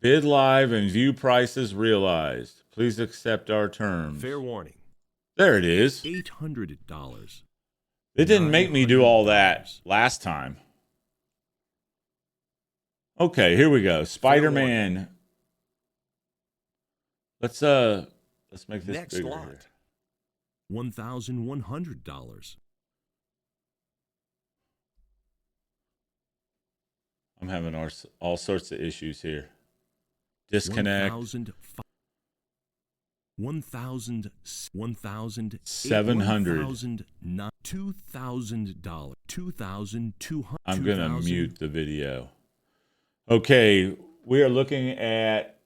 Bid live and view prices realized. Please accept our terms. Fair warning. There it is. $800. It didn't make me do all that last time. Okay, here we go. Spider-Man. Let's make this Next bigger lot. here. $1,100. I'm having all sorts of issues here. Disconnect. 1,000, 700. $2,000, 2,200. I'm going to mute the video. Okay, we are looking at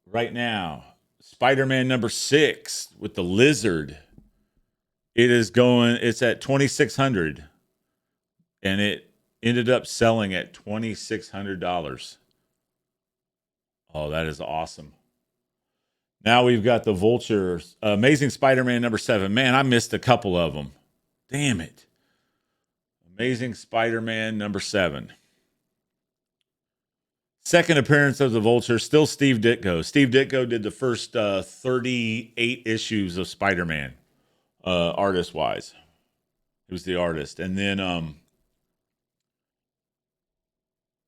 right now Spider-Man number 6 with the lizard. It's at 2,600 and it ended up selling at $2,600. Oh, that is awesome. Now we've got the Vulture, Amazing Spider-Man number 7. Man, I missed a couple of them. Damn it. Amazing Spider-Man number 7. Second appearance of the Vulture, still Steve Ditko. Steve Ditko did the first 38 issues of Spider-Man, artist-wise. He was the artist. And then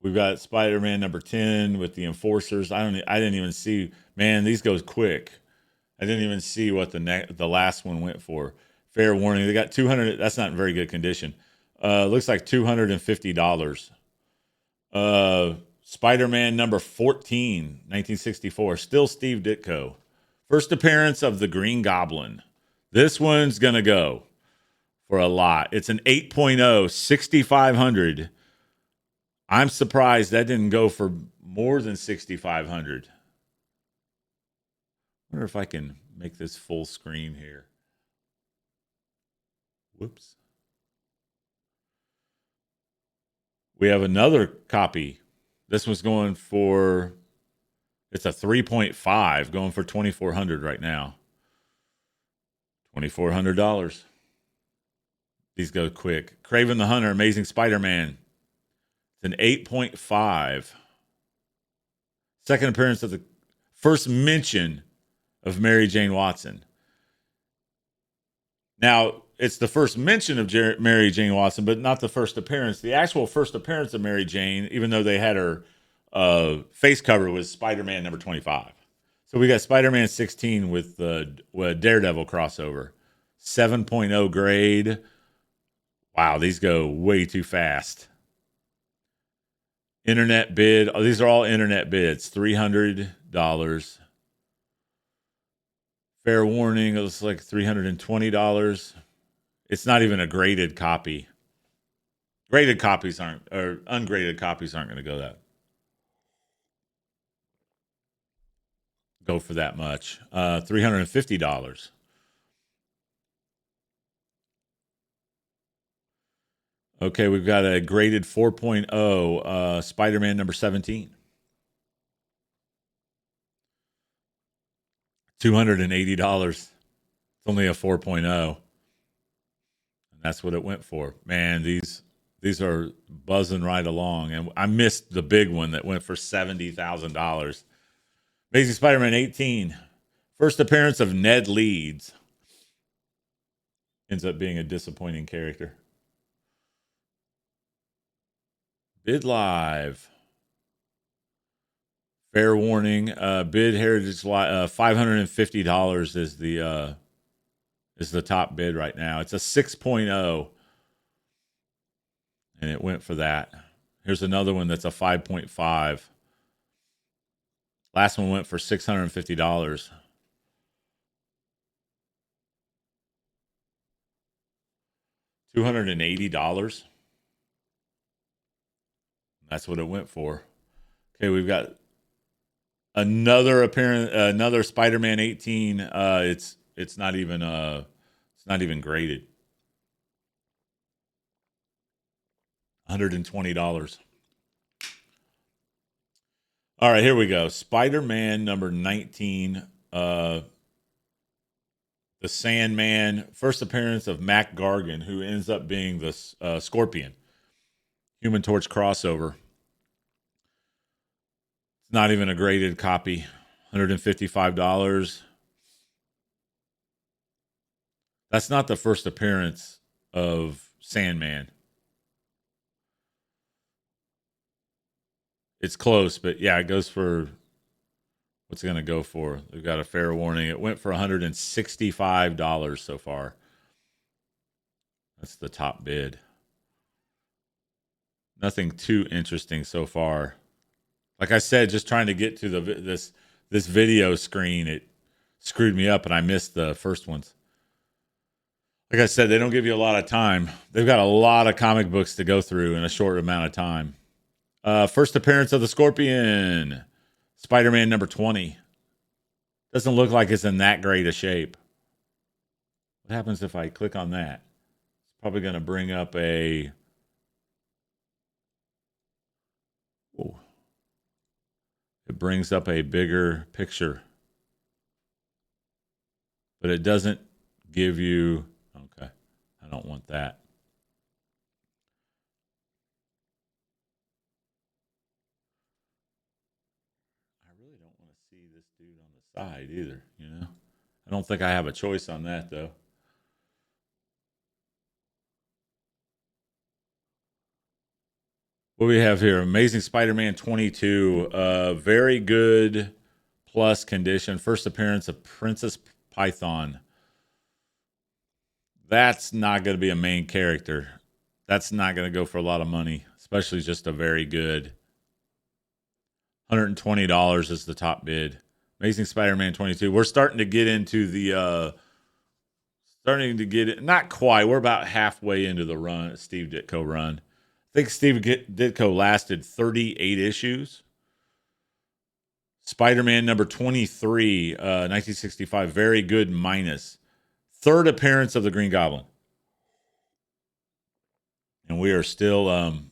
we've got Spider-Man number 10 with the Enforcers. I didn't even see. Man, these goes quick. I didn't even see what the last one went for. Fair warning. They got 200. That's not in very good condition. Looks like $250. Spider-Man number 14, 1964. Still Steve Ditko. First appearance of the Green Goblin. This one's going to go for a lot. It's an 8.0, 6,500. I'm surprised that didn't go for more than 6,500. I wonder if I can make this full screen here. Whoops. We have another copy. This one's going for, it's a 3.5, going for $2,400 right now. $2,400. These go quick. Kraven the Hunter, Amazing Spider-Man. It's an 8.5. Second appearance of the first mention of Mary Jane Watson. Now, it's the first mention of Mary Jane Watson, but not the first appearance. The actual first appearance of Mary Jane, even though they had her face cover, was Spider-Man number 25. So we got Spider-Man 16 with the Daredevil crossover. 7.0 grade. Wow, these go way too fast. Internet bid. Oh, these are all internet bids. $300. Fair warning, it looks like $320. It's not even a graded copy. Graded copies aren't, or ungraded copies aren't going to go for that much. $350. Okay, we've got a graded 4.0 Spider-Man number 17. $280. It's only a 4.0. And that's what it went for. Man, these are buzzing right along. And I missed the big one that went for $70,000. Amazing Spider-Man 18. First appearance of Ned Leeds. Ends up being a disappointing character. Bid live. Fair warning. Bid heritage $550 is the top bid right now. It's a 6.0. And it went for that. Here's another one that's a 5.5. Last one went for $650. $280. That's what it went for. Okay, we've got another appearance, another Spider-Man 18. It's not even graded. $120. All right, here we go. Spider-Man number 19. The Sandman. First appearance of Mac Gargan, who ends up being the Scorpion. Human Torch crossover. not even a graded copy. $155. That's not the first appearance of Sandman. It's close, but yeah, it goes for what's it going to go for? They've got a fair warning. It went for $165 so far. That's the top bid. Nothing too interesting so far. Like I said, just trying to get to this video screen, it screwed me up, and I missed the first ones. Like I said, they don't give you a lot of time. They've got a lot of comic books to go through in a short amount of time. First appearance of the Scorpion, Spider-Man number 20. Doesn't look like it's in that great a shape. What happens if I click on that? It's probably going to bring up a... Oh, it brings up a bigger picture. But it doesn't give you... Okay, I don't want that. I really don't want to see this dude on the side either, you know? I don't think I have a choice on that, though. What we have here, Amazing Spider-Man 22, very good plus condition. First appearance of Princess Python. That's not going to be a main character. That's not going to go for a lot of money, especially just a very good. $120 is the top bid. Amazing Spider-Man 22. We're starting to get into the not quite. We're about halfway into the run, Steve Ditko run. I think Steve Ditko lasted 38 issues. Spider-Man number 23, 1965, very good minus. Third appearance of the Green Goblin. And we are still in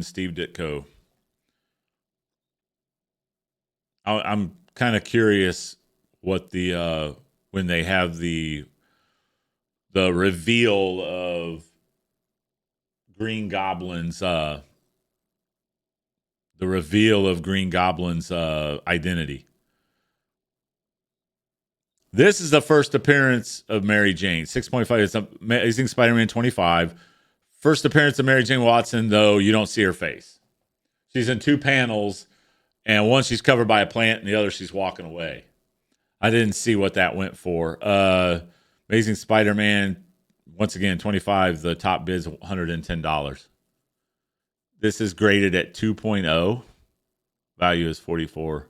Steve Ditko. I'm kind of curious what the when they have the reveal of Green Goblin's identity. This is the first appearance of Mary Jane. 6.5. It's Amazing Spider-Man 25. First appearance of Mary Jane Watson, though you don't see her face. She's in two panels, and one she's covered by a plant, and the other she's walking away. I didn't see what that went for. Amazing Spider-Man, once again, 25. The top bid's $110. This is graded at 2.0. Value is 44.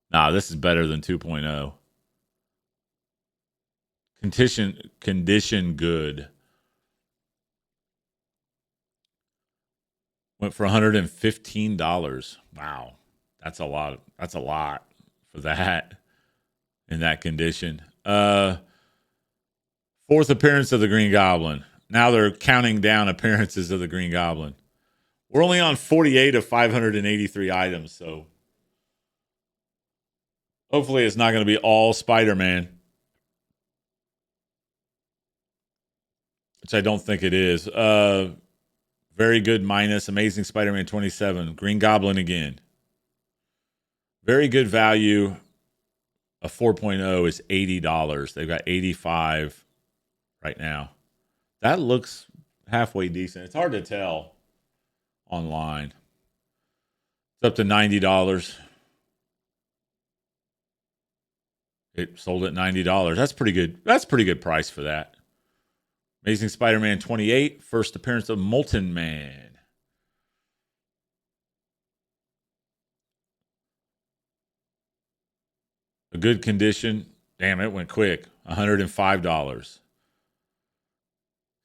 Nah, this is better than 2.0. Condition good. Went for $115. Wow. That's a lot. That's a lot for that in that condition. Fourth appearance of the Green Goblin. Now they're counting down appearances of the Green Goblin. We're only on 48 of 583 items, so hopefully it's not going to be all Spider-Man, which I don't think it is. Very good minus. Amazing Spider-Man 27. Green Goblin again. Very good value. A 4.0 is $80. They've got 85 right now. That looks halfway decent. It's hard to tell online. It's up to $90. It sold at $90. That's pretty good. That's pretty good price for that. Amazing Spider-Man 28, first appearance of Molten Man. A good condition. Damn, it went quick. $105.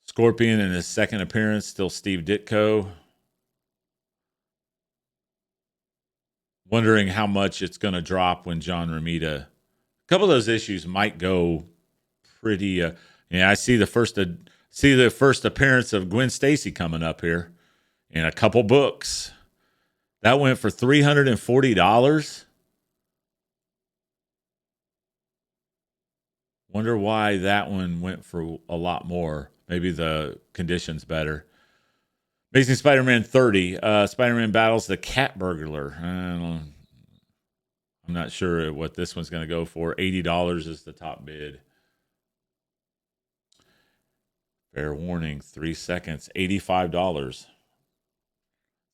Scorpion in his second appearance, still Steve Ditko. Wondering how much it's going to drop when John Romita. A couple of those issues might go pretty. I see the first appearance of Gwen Stacy coming up here in a couple books. That went for $340. Wonder why that one went for a lot more. Maybe the condition's better. Amazing Spider-Man 30. Spider-Man battles the cat burglar. I'm not sure what this one's going to go for. $80 is the top bid. Fair warning, 3 seconds, $85.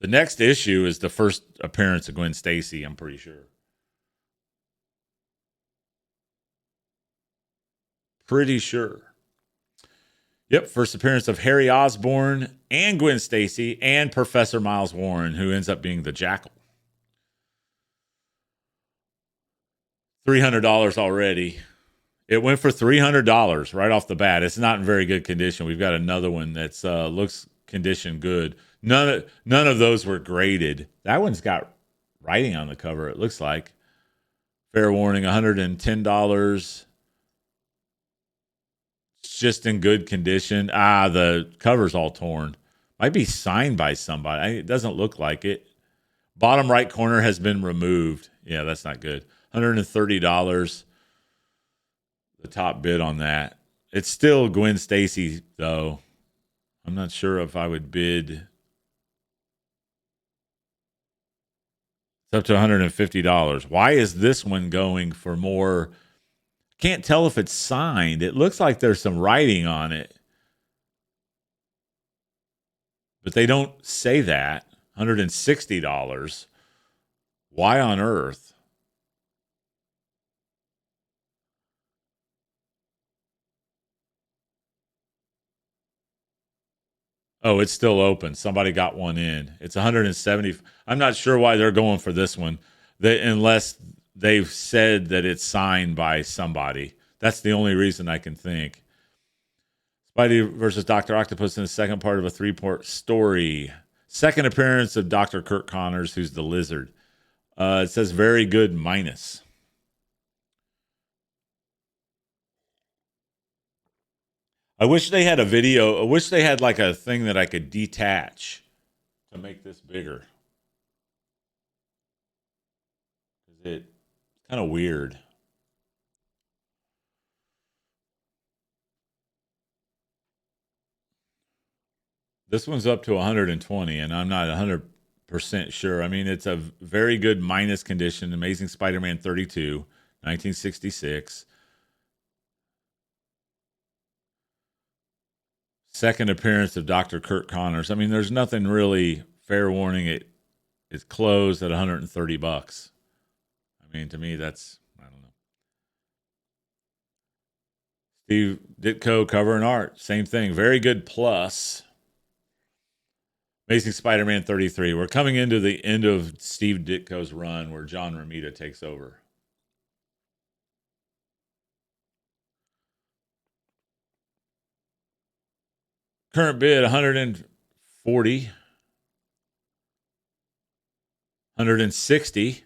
The next issue is the first appearance of Gwen Stacy, I'm pretty sure. Pretty sure. Yep, first appearance of Harry Osborn and Gwen Stacy and Professor Miles Warren, who ends up being the Jackal. $300 already. It went for $300 right off the bat. It's not in very good condition. We've got another one that's looks condition good. None of those were graded. That one's got writing on the cover, it looks like. Fair warning, $110. It's just in good condition. The cover's all torn. Might be signed by somebody. It doesn't look like it. Bottom right corner has been removed. Yeah, that's not good. $130. The top bid on that. It's still Gwen Stacy, though. I'm not sure if I would bid. It's up to $150. Why is this one going for more? Can't tell if it's signed. It looks like there's some writing on it, but they don't say that. $160. Why on earth? Oh, it's still open. Somebody got one in. It's 170. I'm not sure why they're going for this one, unless they've said that it's signed by somebody. That's the only reason I can think. Spidey versus Dr. Octopus in the second part of a 3-part story. Second appearance of Dr. Kurt Connors, who's the Lizard. It says very good minus. I wish they had a video. I wish they had like a thing that I could detach to make this bigger. It's kind of weird. This one's up to 120, and I'm not 100% sure. I mean, it's a very good minus condition. Amazing Spider-Man 32, 1966. Second appearance of Dr. Kurt Connors. I mean, there's nothing really. Fair warning, it is closed at $130. I mean, to me, that's, I don't know. Steve Ditko cover and art, same thing. Very good plus. Amazing Spider-Man 33. We're coming into the end of Steve Ditko's run where John Romita takes over. Current bid 140, 160.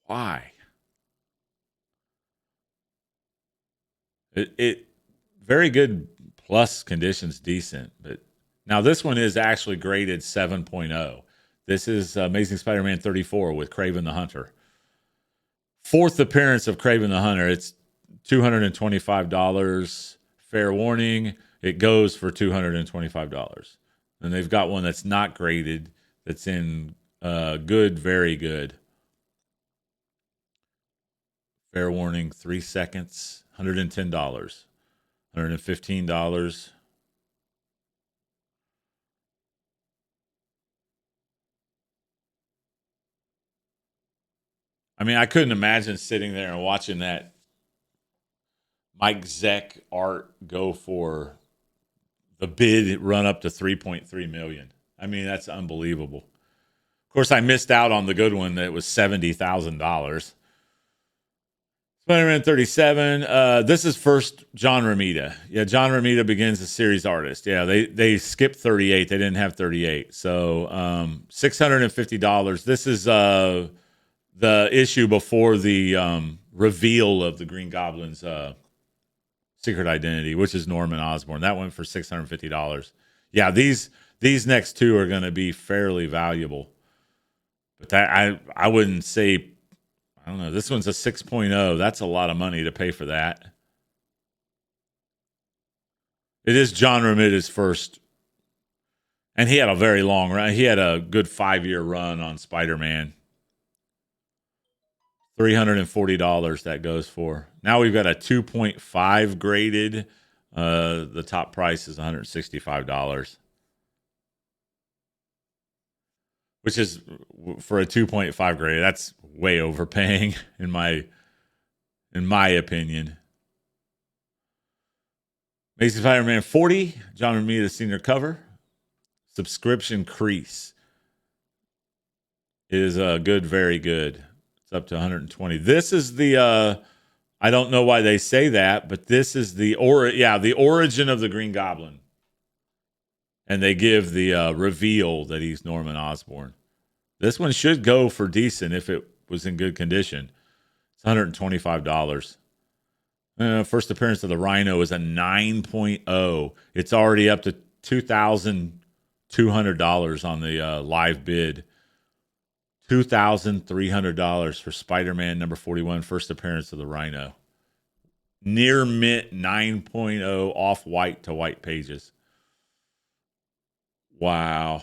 Why? It very good plus conditions, decent, but now this one is actually graded 7.0. This is Amazing Spider-Man 34 with Kraven the Hunter. Fourth appearance of Kraven the Hunter. It's $225. Fair warning, it goes for $225. And they've got one that's not graded, that's in good, very good. Fair warning, 3 seconds, $110, $115. I mean, I couldn't imagine sitting there and watching that Mike Zeck art go for the bid run up to 3.3 million. I mean, that's unbelievable. Of course, I missed out on the good one that was $70,000. Spider-Man 37. This is first John Romita. Yeah, John Romita begins as series artist. Yeah, they skipped 38. They didn't have 38. So $650. This is the issue before the reveal of the Green Goblin's secret identity, which is Norman Osborn. That went for $650. Yeah, these next two are going to be fairly valuable. But that I wouldn't say, I don't know. This one's a 6.0. That's a lot of money to pay for that. It is John Romita's first And he had a very long run. He had a good 5-year run on Spider-Man. $340 that goes for. Now we've got a 2.5 graded. The top price is $165, which is for a 2.5 grade. That's way overpaying in my opinion. Amazing Spider-Man 40, John Romita senior cover. Subscription crease is good, very good. It's up to 120. This is the I don't know why they say that, but this is the origin of the Green Goblin. And they give the reveal that he's Norman Osborn. This one should go for decent if it was in good condition. It's $125. First appearance of the Rhino is a 9.0. It's already up to $2,200 on the live bid. $2,300 for Spider-Man number 41, first appearance of the Rhino. Near mint 9.0 off white to white pages. Wow.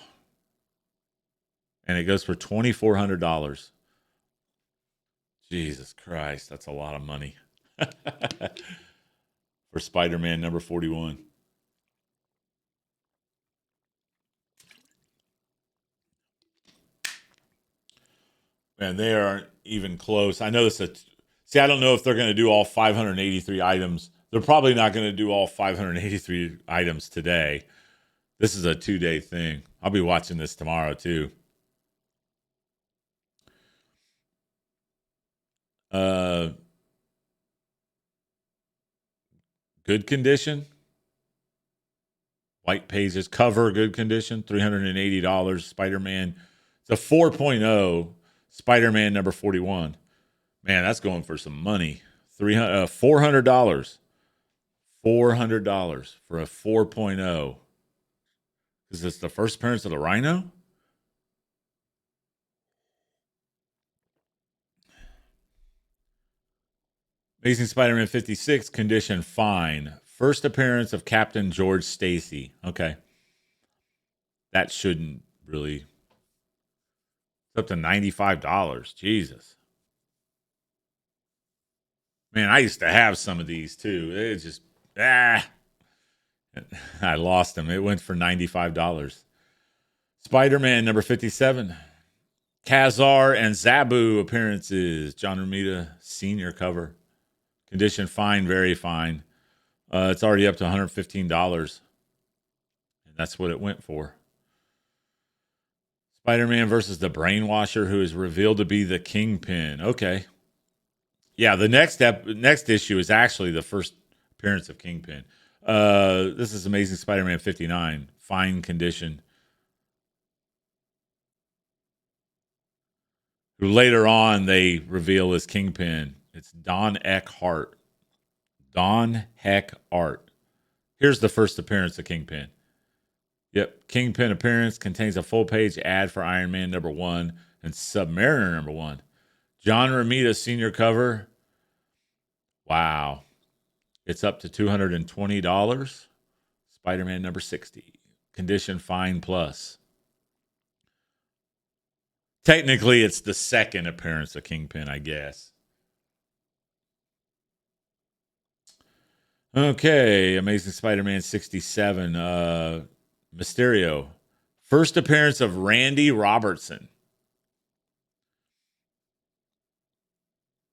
And it goes for $2,400. Jesus Christ, that's a lot of money. For Spider-Man number 41. Man, they aren't even close. I know this is I don't know if they're going to do all 583 items. They're probably not going to do all 583 items today. This is a 2-day thing. I'll be watching this tomorrow too. Good condition. White pages, cover, good condition, $380. Spider-Man. It's a 4.0. Spider-Man number 41. Man, that's going for some money. $400. $400 for a 4.0. Is this the first appearance of the Rhino? Amazing Spider-Man 56, condition fine. First appearance of Captain George Stacy. Okay. That shouldn't really. It's up to $95. Jesus. Man, I used to have some of these too. It just, I lost them. It went for $95. Spider-Man number 57. Kazar and Zabu appearances. John Romita senior cover. Condition fine, very fine. It's already up to $115. And that's what it went for. Spider-Man versus the Brainwasher, who is revealed to be the Kingpin. Okay. Yeah, the next issue is actually the first appearance of Kingpin. This is Amazing Spider-Man 59. Fine condition. Who later on they reveal as Kingpin. It's Don Eckhart. Don Heck Art. Here's the first appearance of Kingpin. Yep, Kingpin appearance contains a full-page ad for Iron Man number 1 and Submariner number 1. John Romita senior cover. Wow. It's up to $220. Spider-Man number 60. Condition fine plus. Technically, it's the second appearance of Kingpin, I guess. Okay, Amazing Spider-Man 67. Mysterio. First appearance of Randy Robertson.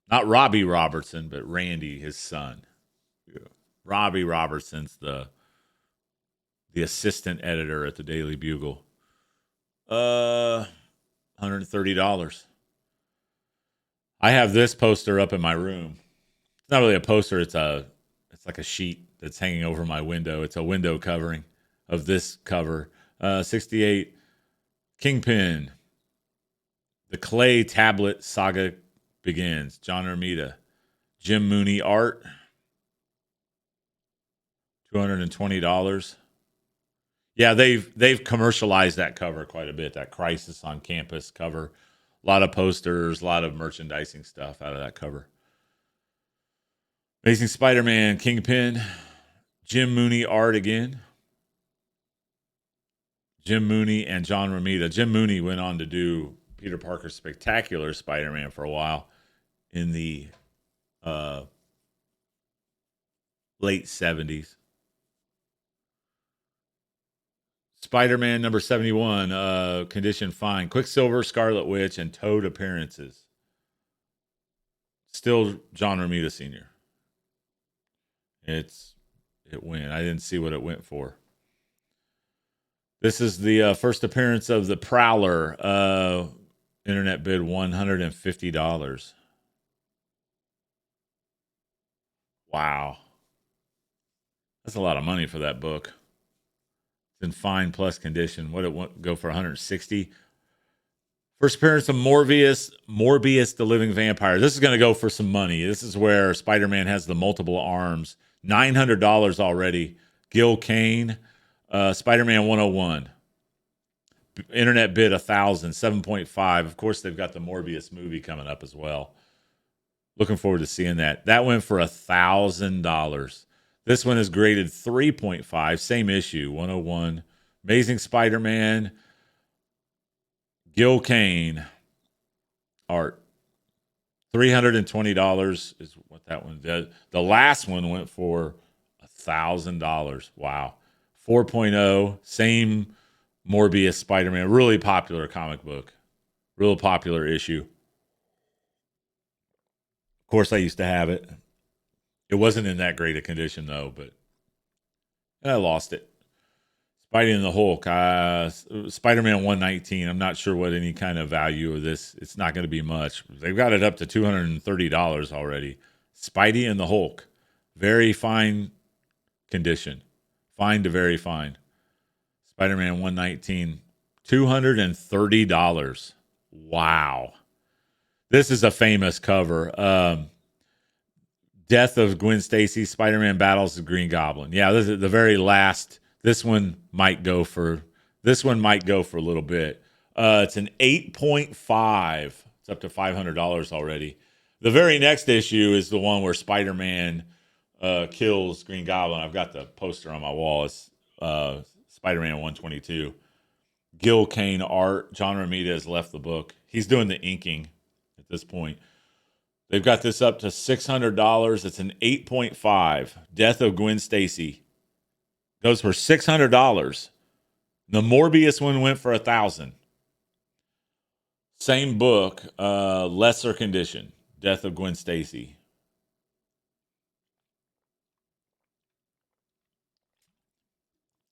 Not Robbie Robertson, but Randy, his son. Yeah. Robbie Robertson's the assistant editor at the Daily Bugle. $130. I have this poster up in my room. It's not really a poster, it's like a sheet that's hanging over my window. It's a window covering of this cover. 68 Kingpin. The Clay Tablet Saga begins. John Romita. Jim Mooney art. $220. Yeah, they've commercialized that cover quite a bit. That Crisis on Campus cover. A lot of posters, a lot of merchandising stuff out of that cover. Amazing Spider-Man Kingpin. Jim Mooney art again. Jim Mooney and John Romita. Jim Mooney went on to do Peter Parker's Spectacular Spider-Man for a while in the uh, late 70s. Spider-Man number 71, condition fine. Quicksilver, Scarlet Witch, and Toad appearances. Still John Romita Sr. It went. I didn't see what it went for. This is the first appearance of the Prowler. Internet bid $150. Wow. That's a lot of money for that book. It's in fine plus condition. What it won't go for 160. First appearance of Morbius the Living Vampire. This is going to go for some money. This is where Spider-Man has the multiple arms. $900 already. Gil Kane, Spider-Man 101. Internet bid 1,000, 7.5. Of course, they've got the Morbius movie coming up as well. Looking forward to seeing that. That went for $1,000. This one is graded 3.5. Same issue, 101. Amazing Spider-Man. Gil Kane art. $320 is what that one did. The last one went for $1,000. Wow. 4.0, same Morbius Spider-Man. Really popular comic book. Real popular issue. Of course, I used to have it. It wasn't in that great a condition, though, but I lost it. Spidey and the Hulk. Spider-Man 119. I'm not sure what any kind of value of this. It's not going to be much. They've got it up to $230 already. Spidey and the Hulk. Very fine condition. Fine to very fine. Spider-Man 119. $230. Wow. This is a famous cover. Death of Gwen Stacy. Spider-Man battles the Green Goblin. Yeah, this is the very last. This one might go for a little bit. It's an 8.5. It's up to $500 already. The very next issue is the one where Spider-Man kills Green Goblin. I've got the poster on my wall. It's Spider-Man 122. Gil Kane art. John Romita has left the book. He's doing the inking at this point. They've got this up to $600. It's an 8.5. Death of Gwen Stacy. Goes for $600. The Morbius one went for $1,000. Same book, lesser condition. Death of Gwen Stacy.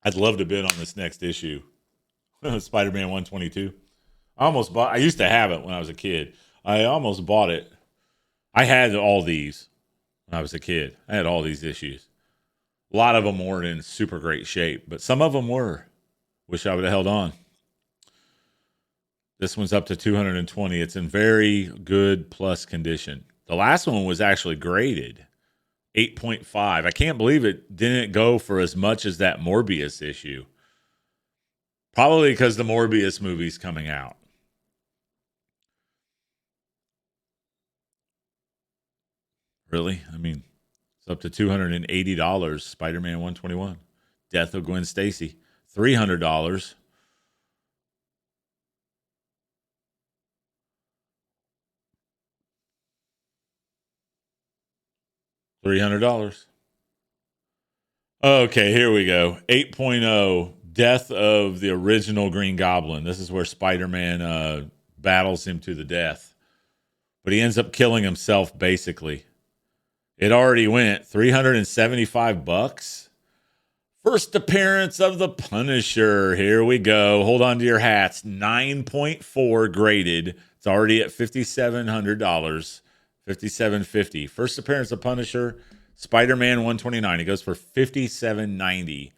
I'd love to bid on this next issue. Spider-Man 122. I used to have it when I was a kid. I almost bought it. I had all these when I was a kid. I had all these issues. A lot of them weren't in super great shape, but some of them were. Wish I would have held on. This one's up to 220. It's in very good plus condition. The last one was actually graded 8.5. I can't believe it didn't go for as much as that Morbius issue. Probably because the Morbius movie's coming out. Really? I mean, it's up to $280. Spider-Man 121. Death of Gwen Stacy. $300. $300. Okay, here we go. 8.0. Death of the original Green Goblin. This is where Spider-Man battles him to the death. But he ends up killing himself, basically. It already went $375. First appearance of the Punisher. Here we go. Hold on to your hats. 9.4 graded. It's already at $5,700. $5,750. First appearance of Punisher. Spider-Man 129. He goes for $5,790.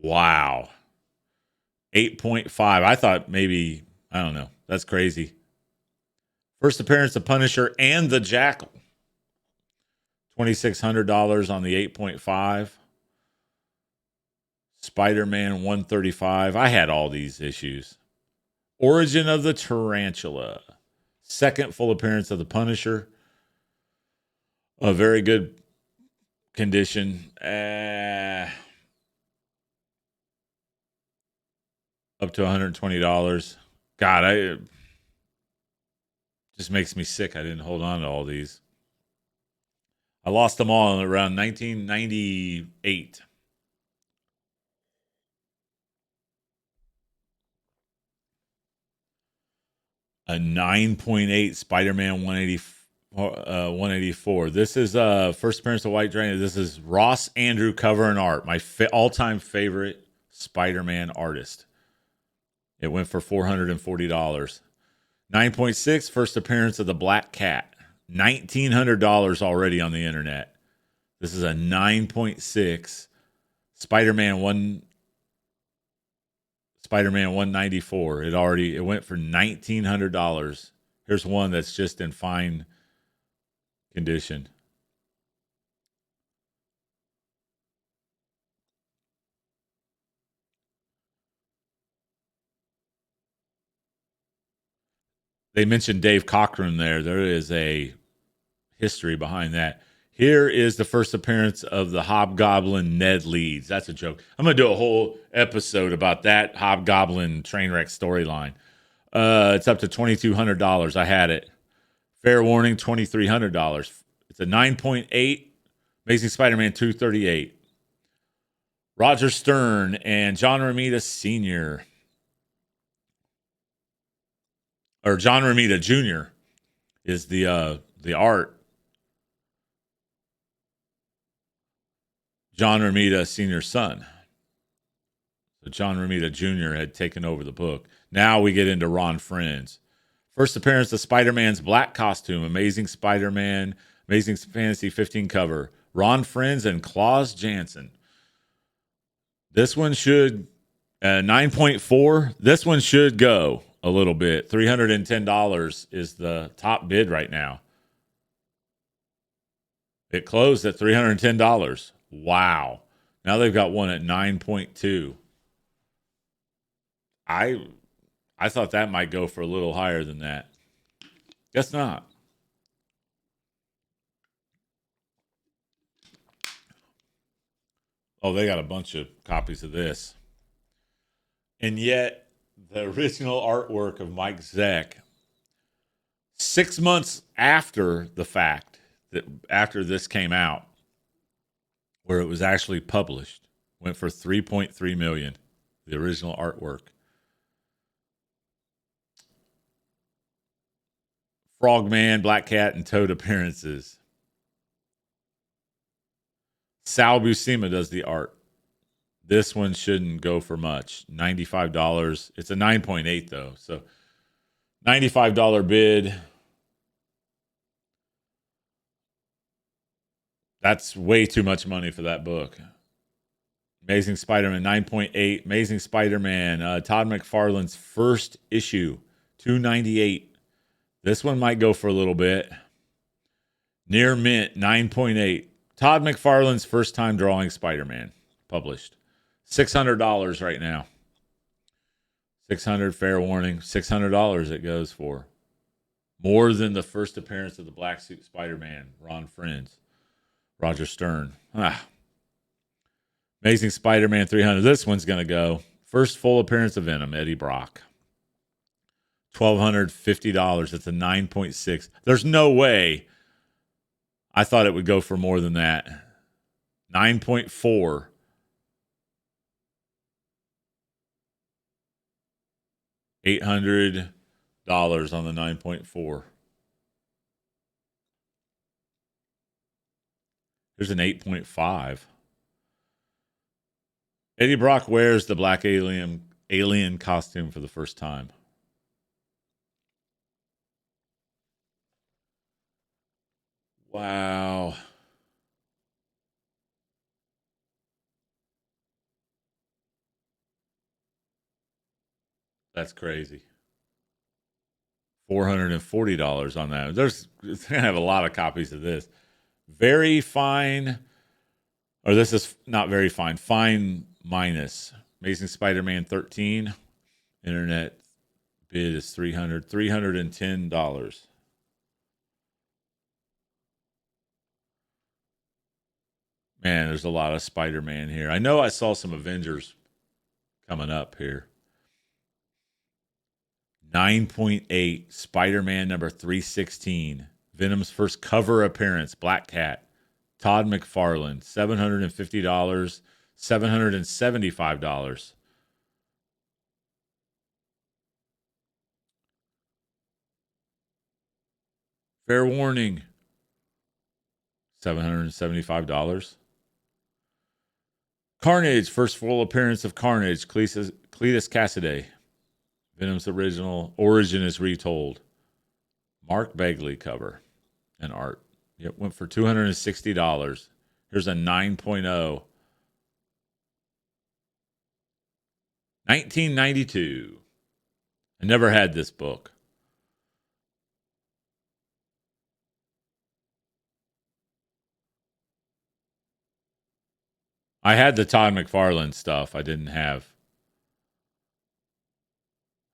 Wow. 8.5. I thought maybe, I don't know. That's crazy. First appearance of Punisher and the Jackal. $2,600 on the 8.5. Spider-Man 135. I had all these issues. Origin of the Tarantula. Second full appearance of the Punisher. A very good condition. up to $120. God, I just makes me sick. I didn't hold on to all these. I lost them all around 1998. A 9.8 Spider-Man 184. This is first appearance of White Dragon. This is Ross Andrew cover and art. My all-time favorite Spider-Man artist. It went for $440. 9.6 first appearance of the Black Cat. $1,900 already on the internet. This is a 9.6 Spider-Man 194. It went for $1,900. Here's one that's just in fine condition. They mentioned Dave Cockrum there. There is a history behind that. Here is the first appearance of the Hobgoblin Ned Leeds. That's a joke. I'm going to do a whole episode about that Hobgoblin train wreck storyline. It's up to $2,200. I had it. Fair warning, $2,300. It's a 9.8. Amazing Spider-Man 238. Roger Stern and John Romita Sr. Or John Romita Jr. is the art. John Romita Sr.'s son. So John Romita Jr. had taken over the book. Now we get into Ron Friends. First appearance of Spider-Man's black costume. Amazing Spider-Man, Amazing Fantasy 15 cover. Ron Friends and Klaus Janson. This one should, 9.4. This one should go a little bit. $310 is the top bid right now. It closed at $310. Wow. Now they've got one at 9.2. I thought that might go for a little higher than that. Guess not. Oh, they got a bunch of copies of this. And yet, the original artwork of Mike Zeck, 6 months after the fact, that after this came out, where it was actually published, went for $3.3 million. The original artwork. Frogman, Black Cat, and Toad appearances. Sal Buscema does the art. This one shouldn't go for much. $95. It's a 9.8 though. So $95 bid. That's way too much money for that book. Amazing Spider-Man 9.8. Amazing Spider-Man. Todd McFarlane's first issue. $298. This one might go for a little bit. Near mint 9.8. Todd McFarlane's first time drawing Spider-Man published. $600 right now. $600, fair warning. $600 it goes for. More than the first appearance of the Black Suit Spider-Man, Ron Friends. Roger Stern. Amazing Spider-Man 300. This one's going to go. First full appearance of Venom, Eddie Brock. $1,250. It's a 9.6. There's no way I thought it would go for more than that. 9.4. $800 on the 9.4. Here's an 8.5. Eddie Brock wears the black alien costume for the first time. Wow. That's crazy. $440 on that. There's going to have a lot of copies of this. Very fine, or this is not very fine. Fine minus. Amazing Spider-Man 13. Internet bid is $310. Man, there's a lot of Spider-Man here. I know I saw some Avengers coming up here. 9.8 Spider-Man number 316. Venom's first cover appearance, Black Cat. Todd McFarlane, $750, $775. Fair warning, $775. Carnage, first full appearance of Carnage, Cletus Cassidy. Venom's original origin is retold. Mark Bagley cover and art. Yep, went for $260. Here's a 9.0. 1992. I never had this book. I had the Todd McFarlane stuff. I didn't have.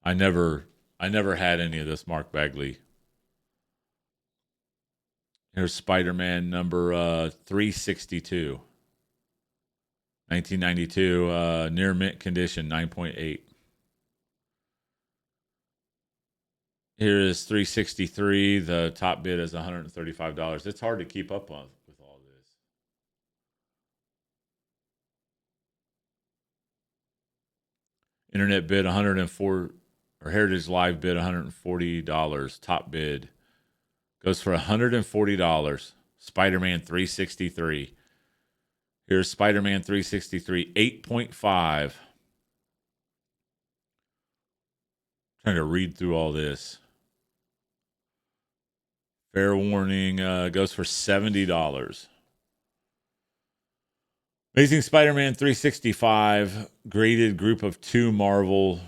I never had any of this Mark Bagley. Here's Spider-Man number 362. 1992, near mint condition, 9.8. Here is 363. The top bid is $135. It's hard to keep up on with all this. Internet bid 104, or Heritage Live bid $140. Top bid goes for $140. Spider-Man 363. Here's Spider-Man 363, 8.5. Trying to read through all this. Fair warning, goes for $70. Amazing Spider-Man 365, graded group of 2 Marvel.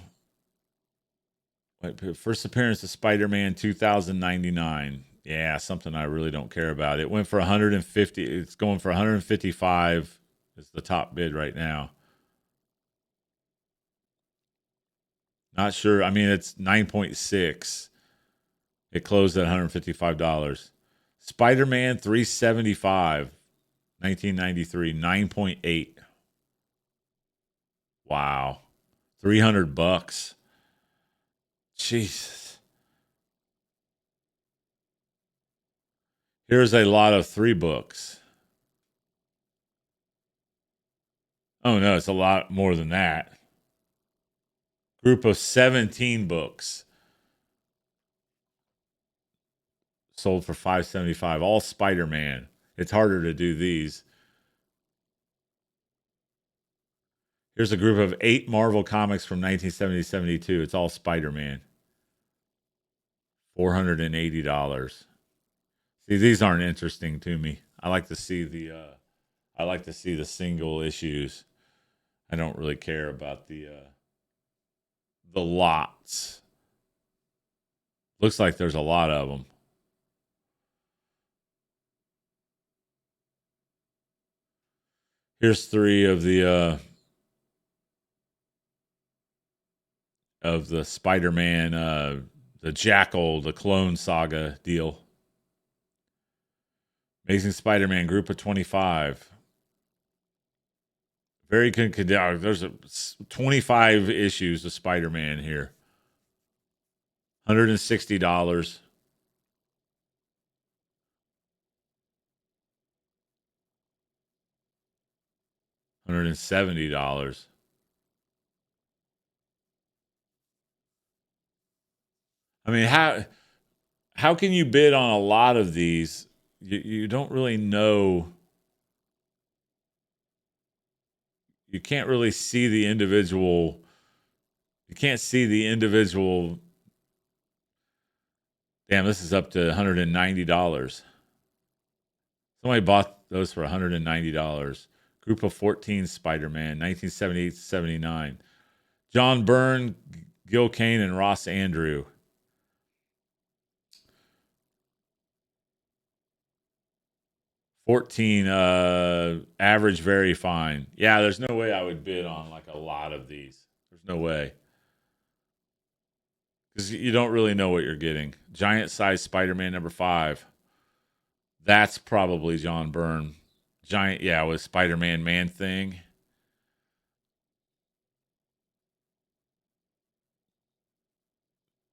First appearance of Spider-Man 2099. Yeah, something I really don't care about. It went for 150. It's going for 155. It's the top bid right now. Not sure. I mean, it's 9.6. It closed at $155. Spider-Man 375, 1993, 9.8. Wow. $300. Jesus. Here's a lot of 3 books. Oh no, it's a lot more than that. Group of 17 books. Sold for $575. All Spider-Man. It's harder to do these. Here's a group of 8 Marvel comics from 1970-72. It's all Spider-Man. $480. See, these aren't interesting to me. I like to see the single issues. I don't really care about the lots. Looks like there's a lot of them. Here's 3 of the Spider-Man, the Jackal, the Clone Saga deal. Amazing Spider-Man group of 25. Very good. There's 25 issues of Spider-Man here. $160. $170. I mean, how can you bid on a lot of these? You don't really know. You can't really see the individual. You can't see the individual. Damn, this is up to $190. Somebody bought those for $190. Group of 14 Spider-Man, 1978-79. John Byrne, Gil Kane, and Ross Andrew. $14, average, very fine. Yeah, there's no way I would bid on like a lot of these. There's no way. Because you don't really know what you're getting. Giant size Spider-Man number 5. That's probably John Byrne. Giant, yeah, with Spider-Man Man-Thing.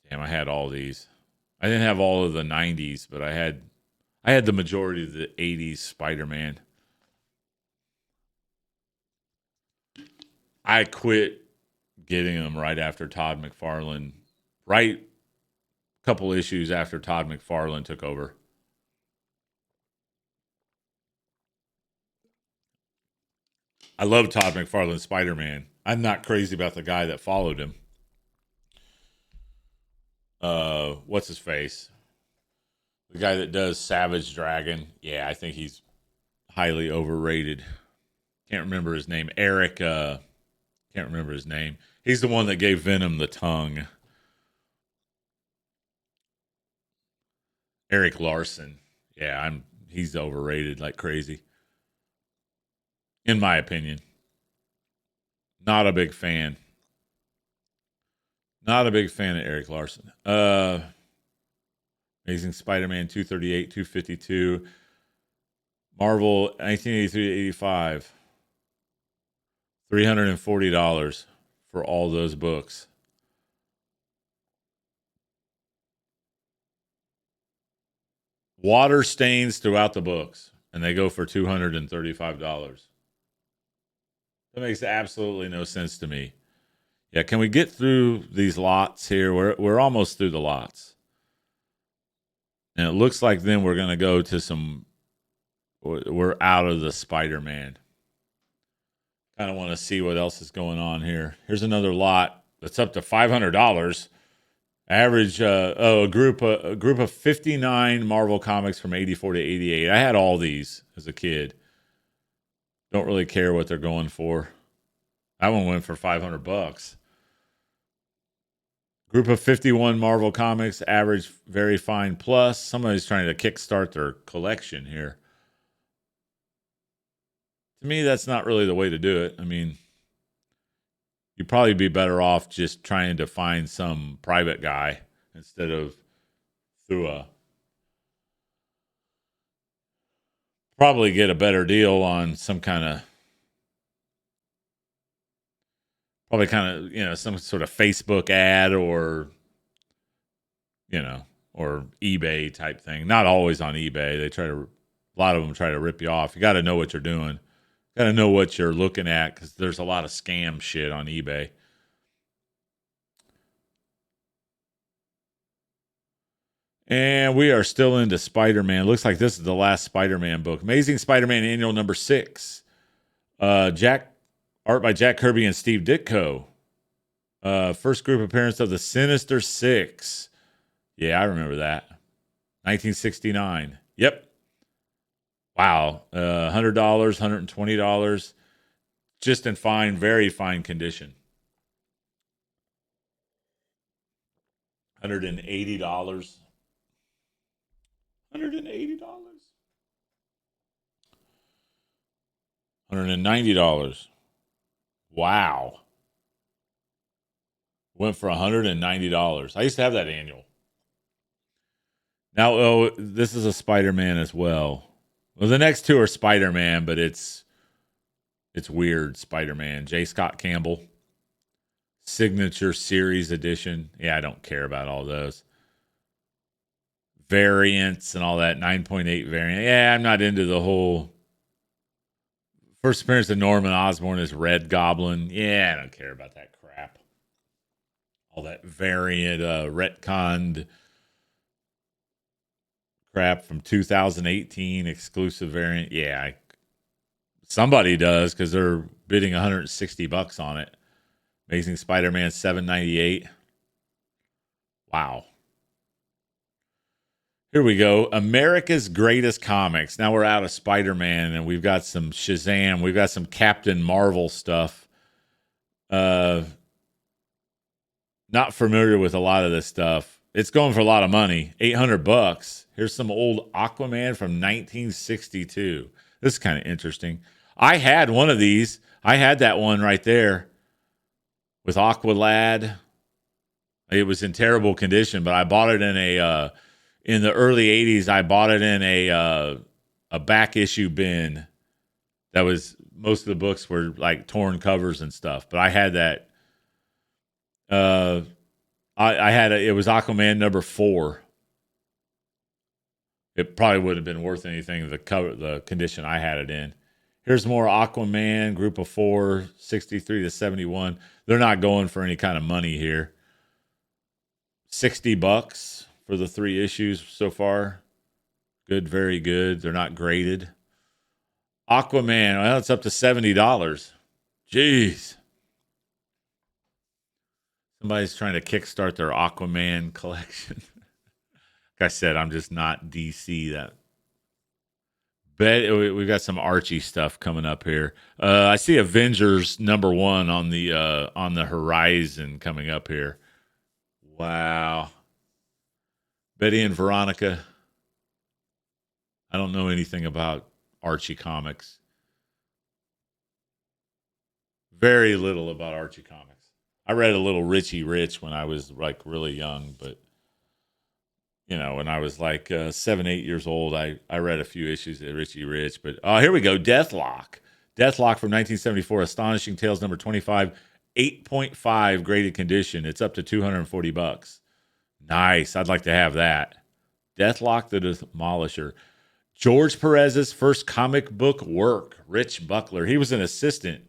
Damn, I had all these. I didn't have all of the 90s, but I had the majority of the 80s Spider-Man. I quit getting them right after Todd McFarlane, right a couple issues after Todd McFarlane took over. I love Todd McFarlane's Spider-Man. I'm not crazy about the guy that followed him. What's his face? The guy that does Savage Dragon. Yeah, I think he's highly overrated. Can't remember his name. Eric. Can't remember his name. He's the one that gave Venom the tongue. Eric Larson. Yeah, he's overrated like crazy. In my opinion. Not a big fan. Not a big fan of Eric Larson. Amazing Spider-Man 238, 252. Marvel 1983 to 85. $340 for all those books. Water stains throughout the books, and they go for $235. That makes absolutely no sense to me. Yeah, can we get through these lots here? We're almost through the lots. And it looks like then we're going to go to we're out of the Spider-Man. Kind of want to see what else is going on here. Here's another lot that's up to $500. Average, a group of 59 Marvel comics from 84 to 88. I had all these as a kid. Don't really care what they're going for. That one went for $500. Group of 51 Marvel comics, average very fine plus. Somebody's trying to kickstart their collection here. To me, that's not really the way to do it. I mean, you'd probably be better off just trying to find some private guy instead of through probably get a better deal on some some sort of Facebook ad or, or eBay type thing. Not always on eBay. A lot of them try to rip you off. You got to know what you're doing. Got to know what you're looking at because there's a lot of scam shit on eBay. And we are still into Spider-Man. Looks like this is the last Spider-Man book. Amazing Spider-Man Annual number 6. Art by Jack Kirby and Steve Ditko. First group appearance of the Sinister Six. Yeah, I remember that. 1969. Yep. Wow. $100, $120. Just in very fine condition. $180. $180. $190. Wow. Went for $190. I used to have that annual. Now, this is a Spider-Man as well. Well, the next two are Spider-Man, but it's weird Spider-Man. J. Scott Campbell. Signature Series Edition. Yeah, I don't care about all those. Variants and all that. 9.8 variant. Yeah, I'm not into the whole... First appearance of Norman Osborn as Red Goblin. Yeah, I don't care about that crap. All that variant, retconned crap from 2018 exclusive variant. Yeah, somebody does because they're bidding $160 on it. Amazing Spider-Man $7.98. Wow. Here we go. America's Greatest Comics. Now we're out of Spider-Man and we've got some Shazam. We've got some Captain Marvel stuff. Not familiar with a lot of this stuff. It's going for a lot of money. $800. Here's some old Aquaman from 1962. This is kind of interesting. I had one of these. I had that one right there with Aqualad. It was in terrible condition, but I bought it in the early 80s. I bought it in a back issue bin. That was, most of the books were like torn covers and stuff, but I had that. I had it was Aquaman number 4. It probably would have been worth anything the condition I had it in. Here's more Aquaman, group of 4, 63 to 71. They're not going for any kind of money here. $60 for the 3 issues so far. Good, very good. They're not graded. Aquaman, well, it's up to $70. Jeez. Somebody's trying to kickstart their Aquaman collection. Like I said, I'm just not DC. We've got some Archie stuff coming up here. I see Avengers number 1 on the horizon coming up here. Wow. Betty and Veronica. I don't know anything about Archie comics. Very little about Archie comics. I read a little Richie Rich when I was like really young, but when I was like 7, 8 years old, I read a few issues of Richie Rich. But here we go, Deathlock. Deathlock from 1974, Astonishing Tales number 25, 8.5 graded condition. It's up to $240. Nice. I'd like to have that. Deathlock the Demolisher. George Perez's first comic book work, Rich Buckler. He was an assistant.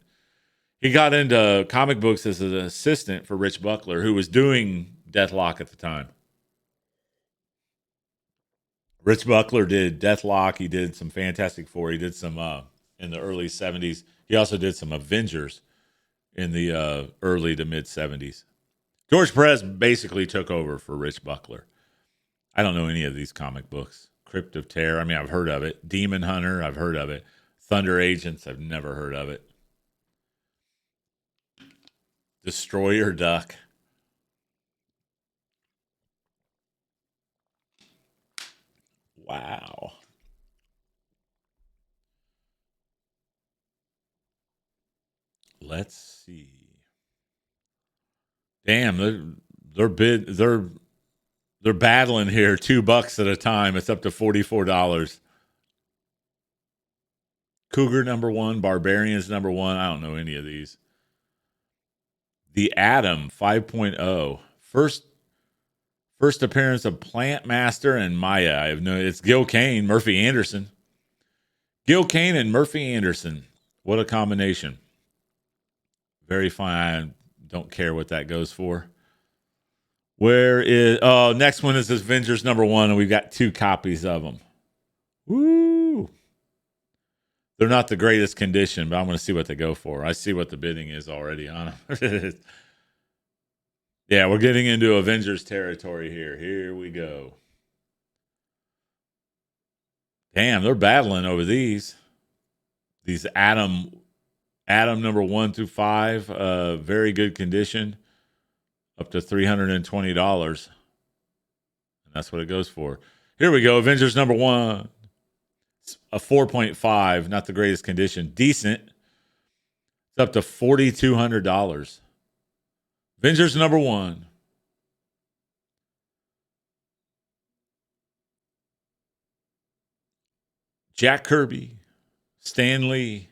He got into comic books as an assistant for Rich Buckler, who was doing Deathlock at the time. Rich Buckler did Deathlock. He did some Fantastic Four. He did some in the early 70s. He also did some Avengers in the early to mid 70s. George Perez basically took over for Rich Buckler. I don't know any of these comic books. Crypt of Terror, I mean, I've heard of it. Demon Hunter, I've heard of it. Thunder Agents, I've never heard of it. Destroyer Duck. Wow. Let's see. Damn, they're battling here $2 at a time. It's up to $44. Cougar number 1, Barbarians number 1. I don't know any of these. The Atom 5.0. First appearance of Plant Master and Maya. It's Gil Kane, Murphy Anderson. Gil Kane and Murphy Anderson. What a combination. Very fine. I don't care what that goes for. Next one is Avengers number 1, and we've got 2 copies of them. Woo! They're not the greatest condition, but I'm going to see what they go for. I see what the bidding is already on them. Yeah, we're getting into Avengers territory here. Here we go. Damn, they're battling over these. These Atom number 1 through 5, very good condition, up to $320. And that's what it goes for. Here we go, Avengers number 1. A 4.5, not the greatest condition. Decent. It's up to $4,200. Avengers number 1. Jack Kirby. Stan Lee.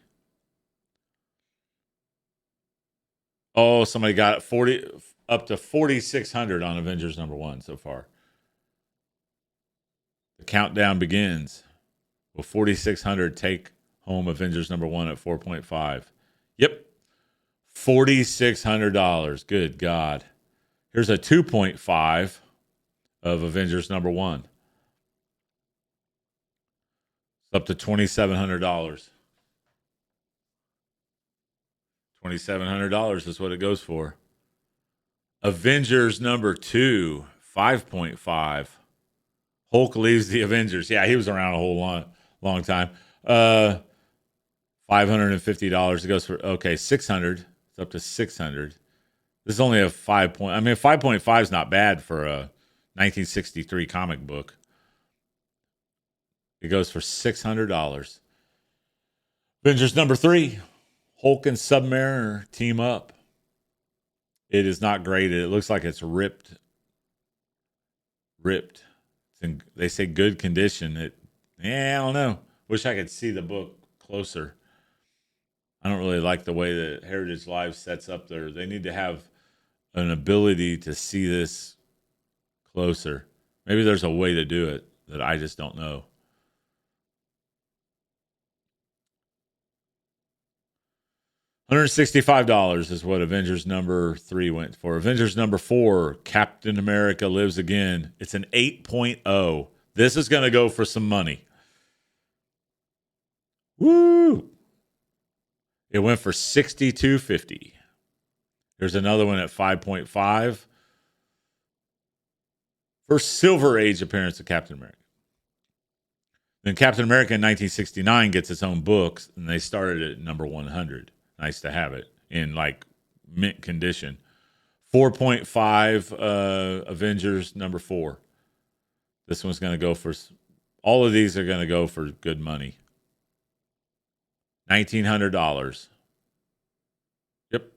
Oh, somebody got 40 up to 4,600 on Avengers number 1 so far. The countdown begins. Will 4,600 take home Avengers number 1 at 4.5? Yep. $4,600. Good God. Here's a 2.5 of Avengers number 1. It's up to $2,700. $2,700 is what it goes for. Avengers number 2, 5.5. Hulk leaves the Avengers. Yeah, he was around a whole long time. $550. It goes for 600. It's up to 600. This is only a 5 point. I mean, 5.5 is not bad for a 1963 comic book. It goes for $600. Avengers number 3, Hulk and Submariner team up. It is not graded. It looks like it's ripped. They say good condition. I don't know. Wish I could see the book closer. I don't really like the way that Heritage Live sets up they need to have an ability to see this closer. Maybe there's a way to do it that I just don't know. $165 is what Avengers number 3 went for. Avengers number 4, Captain America Lives Again. It's an 8.0. This is going to go for some money. Woo! It went for $62.50. There's another one at 5.5. First Silver Age appearance of Captain America. Then Captain America in 1969 gets its own books, and they started at number 100. Nice to have it in like mint condition. 4.5 Avengers number 4. This one's going to go for, all of these are going to go for good money. $1,900. Yep.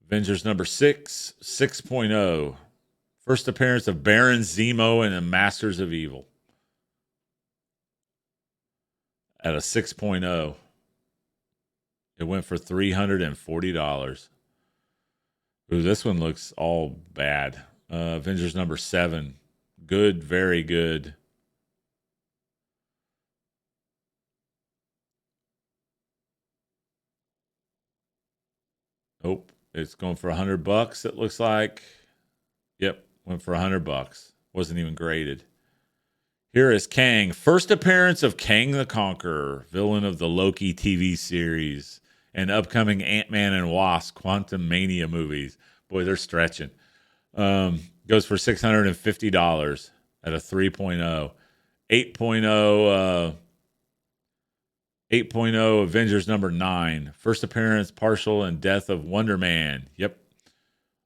Avengers number 6, 6.0. First appearance of Baron Zemo and the Masters of Evil. At a 6.0. It went for $340. Ooh, this one looks all bad. Avengers number 7. Good, very good. Nope. It's going for $100, it looks like. Yep, went for $100. Wasn't even graded. Here is Kang. First appearance of Kang the Conqueror, villain of the Loki TV series and upcoming Ant-Man and Wasp Quantum Mania movies. Boy, they're stretching. Goes for $650 at a 3.0. 8.0 8.0 Avengers number 9. First appearance, partial, and death of Wonder Man. Yep.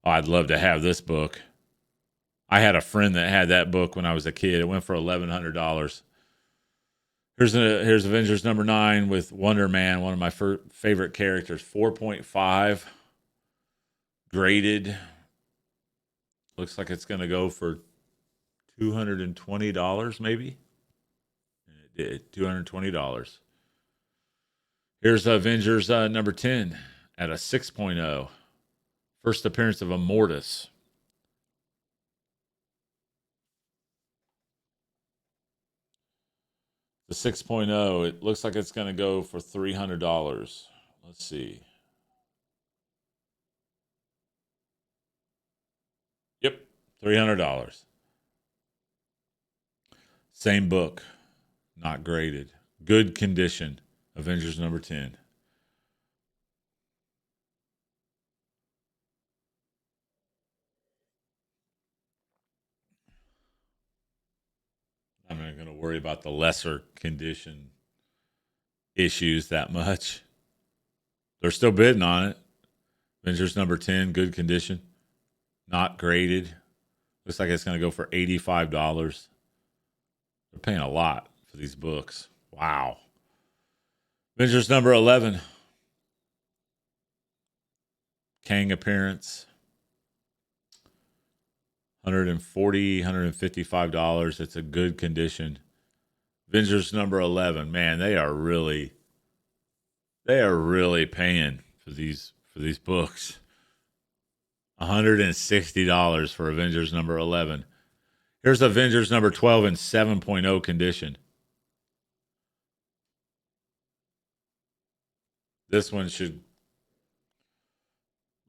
Oh, I'd love to have this book. I had a friend that had that book when I was a kid. It went for $1,100. Here's Avengers number 9 with Wonder Man, one of my favorite characters. 4.5 graded. Looks like it's going to go for $220 maybe. And it did, $220. Here's Avengers number 10 at a 6.0. First appearance of Immortus. The 6.0, it looks like it's going to go for $300. Let's see. Yep, $300. Same book, not graded. Good condition. Avengers number 10. I'm not going to worry about the lesser condition issues that much. They're still bidding on it. Avengers number 10, good condition. Not graded. Looks like it's going to go for $85. They're paying a lot for these books. Wow. Avengers number 11. Kang appearance. $140, $155. It's a good condition. Avengers number 11. Man, they are really paying for these books. $160 for Avengers number 11. Here's Avengers number 12 in 7.0 condition. This one should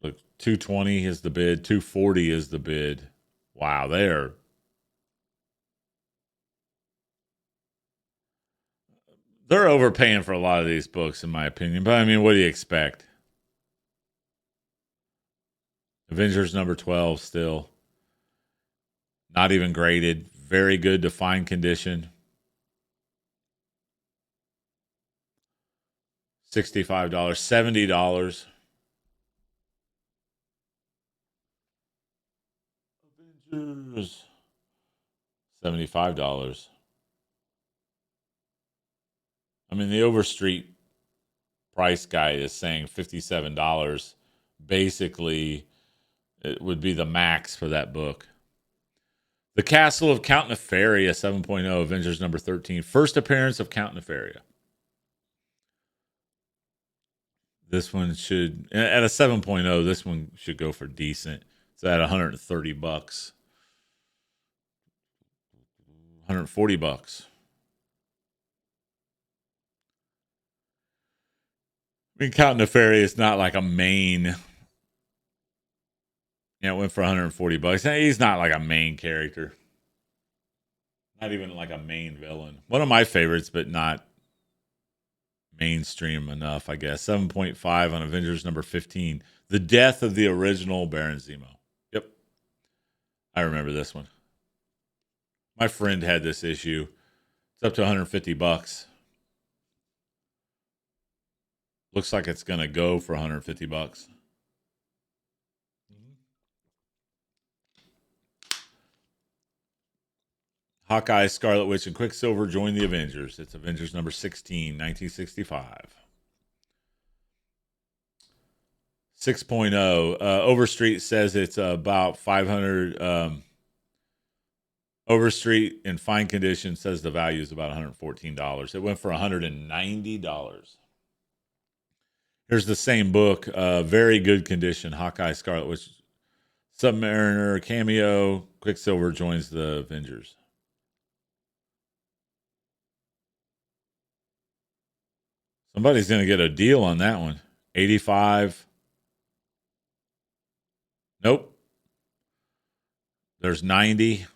look, 220 is the bid, 240 is the bid. Wow, they're overpaying for a lot of these books, in my opinion. But I mean, what do you expect? Avengers number 12 still. Not even graded. Very good to fine condition. $65, $70. Avengers. $75. I mean, the Overstreet price guy is saying $57. Basically, it would be the max for that book. The Castle of Count Nefaria 7.0, Avengers number 13. First appearance of Count Nefaria. This one should, at a 7.0, this one should go for decent. It's at $130, $140. I mean, Count Nefarious, not like a main. Yeah, it went for $140. He's not like a main character. Not even like a main villain. One of my favorites, but not mainstream enough, I guess. 7.5 on Avengers number 15. The death of the original Baron Zemo. Yep. I remember this one. My friend had this issue. It's up to $150. Looks like it's going to go for $150. Hawkeye, Scarlet Witch, and Quicksilver join the Avengers. It's Avengers number 16, 1965. 6.0. Overstreet says it's about 500. Overstreet in fine condition says the value is about $114. It went for $190. Here's the same book. Very good condition. Hawkeye, Scarlet Witch, Submariner, cameo. Quicksilver joins the Avengers. Somebody's going to get a deal on that one. 85. Nope. There's 90. If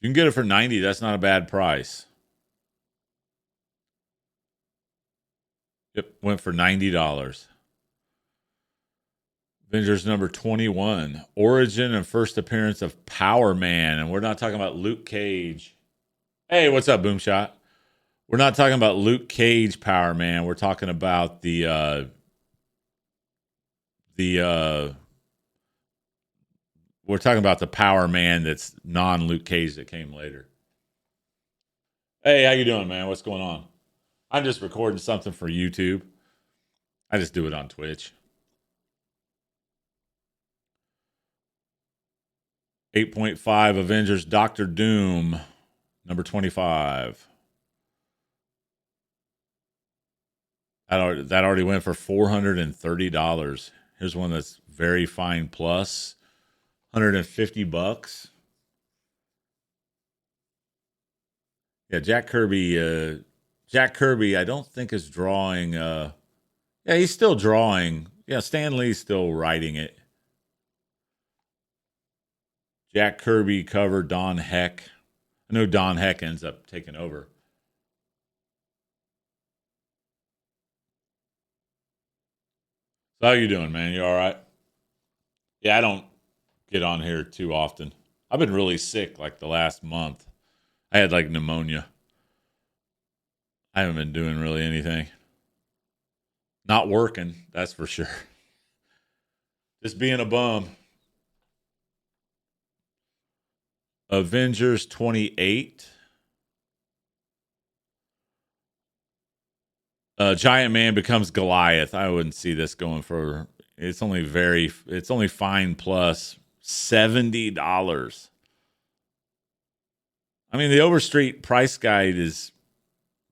you can get it for 90, that's not a bad price. Yep, went for $90. Avengers number 21. Origin and first appearance of Power Man. And we're not talking about Luke Cage. Hey, what's up, Boomshot? We're not talking about Luke Cage Power Man. We're talking about we're talking about the Power Man that's non-Luke Cage that came later. Hey, how you doing, man? What's going on? I'm just recording something for YouTube. I just do it on Twitch. 8.5 Avengers Doctor Doom, number 25. That already went for $430. Here's one that's very fine plus, $150. Yeah, Jack Kirby. Jack Kirby, I don't think is drawing. Yeah, he's still drawing. Yeah, Stan Lee's still writing it. Jack Kirby cover, Don Heck. I know Don Heck ends up taking over. So how you doing, man? You all right? Yeah, I don't get on here too often. I've been really sick like the last month. I had like pneumonia. I haven't been doing really anything. Not working, that's for sure. Just being a bum. Avengers 28. Giant Man becomes Goliath. I wouldn't see this going for. It's only fine plus $70. I mean, the Overstreet price guide is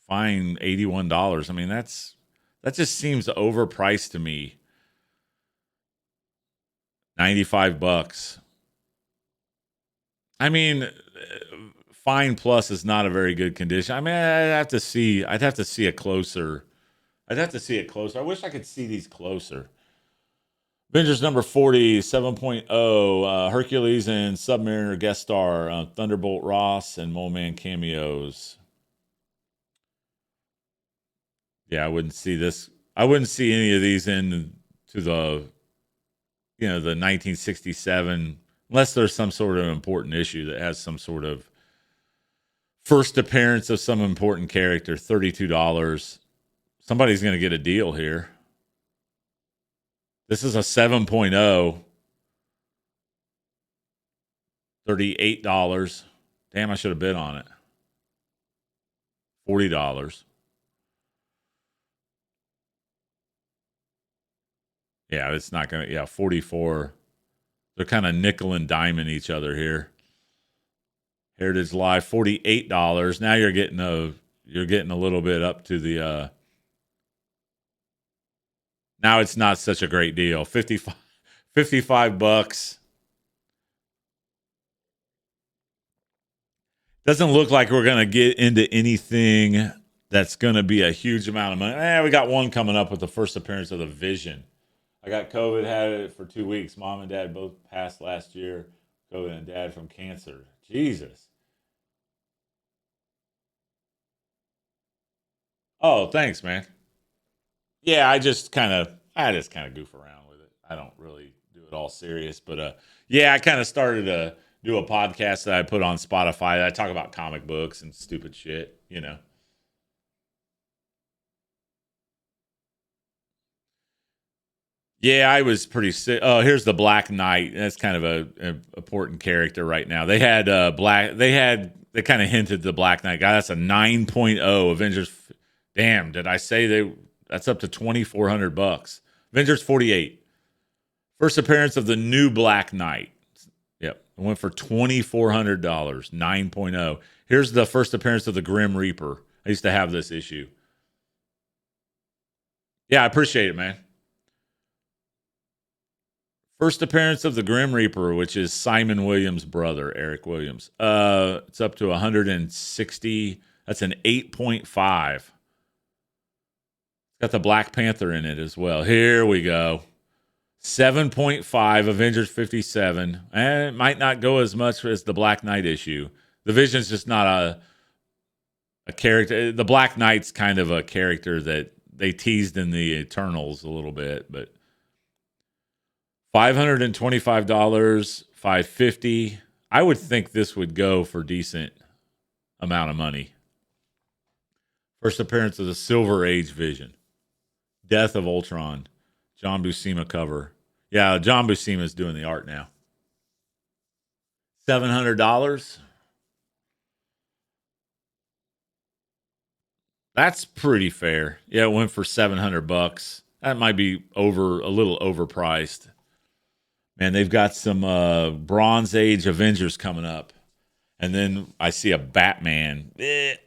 fine $81. I mean, that just seems overpriced to me. $95. I mean, fine plus is not a very good condition. I mean, I'd have to see a closer. I'd have to see it closer. I wish I could see these closer. Avengers number 40, 7.0, Hercules and Submariner guest star, Thunderbolt Ross and Mole Man cameos. Yeah, I wouldn't see this. I wouldn't see any of these into the 1967, unless there's some sort of important issue that has some sort of first appearance of some important character. $32. Somebody's going to get a deal here. This is a 7.0. $38. Damn, I should have bid on it. $40. Yeah, it's not going to, yeah, 44. They're kind of nickel and diming each other here. Heritage Live, $48. Now you're getting a little bit up to the Now it's not such a great deal. 55 bucks. Doesn't look like we're going to get into anything that's going to be a huge amount of money. We got one coming up with the first appearance of the Vision. I got COVID, had it for 2 weeks. Mom and dad both passed last year. COVID and dad from cancer. Jesus. Oh, thanks, man. Yeah, I just kind of goof around with it. I don't really do it all serious, but yeah, I kind of started to do a podcast that I put on Spotify. That I talk about comic books and stupid shit, you know. Yeah, I was pretty sick. Oh, here's the Black Knight. That's kind of a important character right now. They had they kind of hinted the Black Knight guy. That's a 9.0 Avengers. Damn, did I say that's up to 2,400 bucks. Avengers 48. First appearance of the new Black Knight. Yep. It went for $2,400, 9.0. Here's the first appearance of the Grim Reaper. I used to have this issue. Yeah, I appreciate it, man. First appearance of the Grim Reaper, which is Simon Williams' brother, Eric Williams. It's up to 160. That's an 8.5. It's got the Black Panther in it as well. Here we go. 7.5, Avengers 57. And it might not go as much as the Black Knight issue. The Vision's just not a character. The Black Knight's kind of a character that they teased in the Eternals a little bit, but $525, $550. I would think this would go for decent amount of money. First appearance of the Silver Age Vision. Death of Ultron. John Buscema cover. Yeah, John Buscema is doing the art now. $700. That's pretty fair. Yeah, it went for 700 bucks. That might be a little overpriced. Man, they've got some Bronze Age Avengers coming up. And then I see a Batman. They've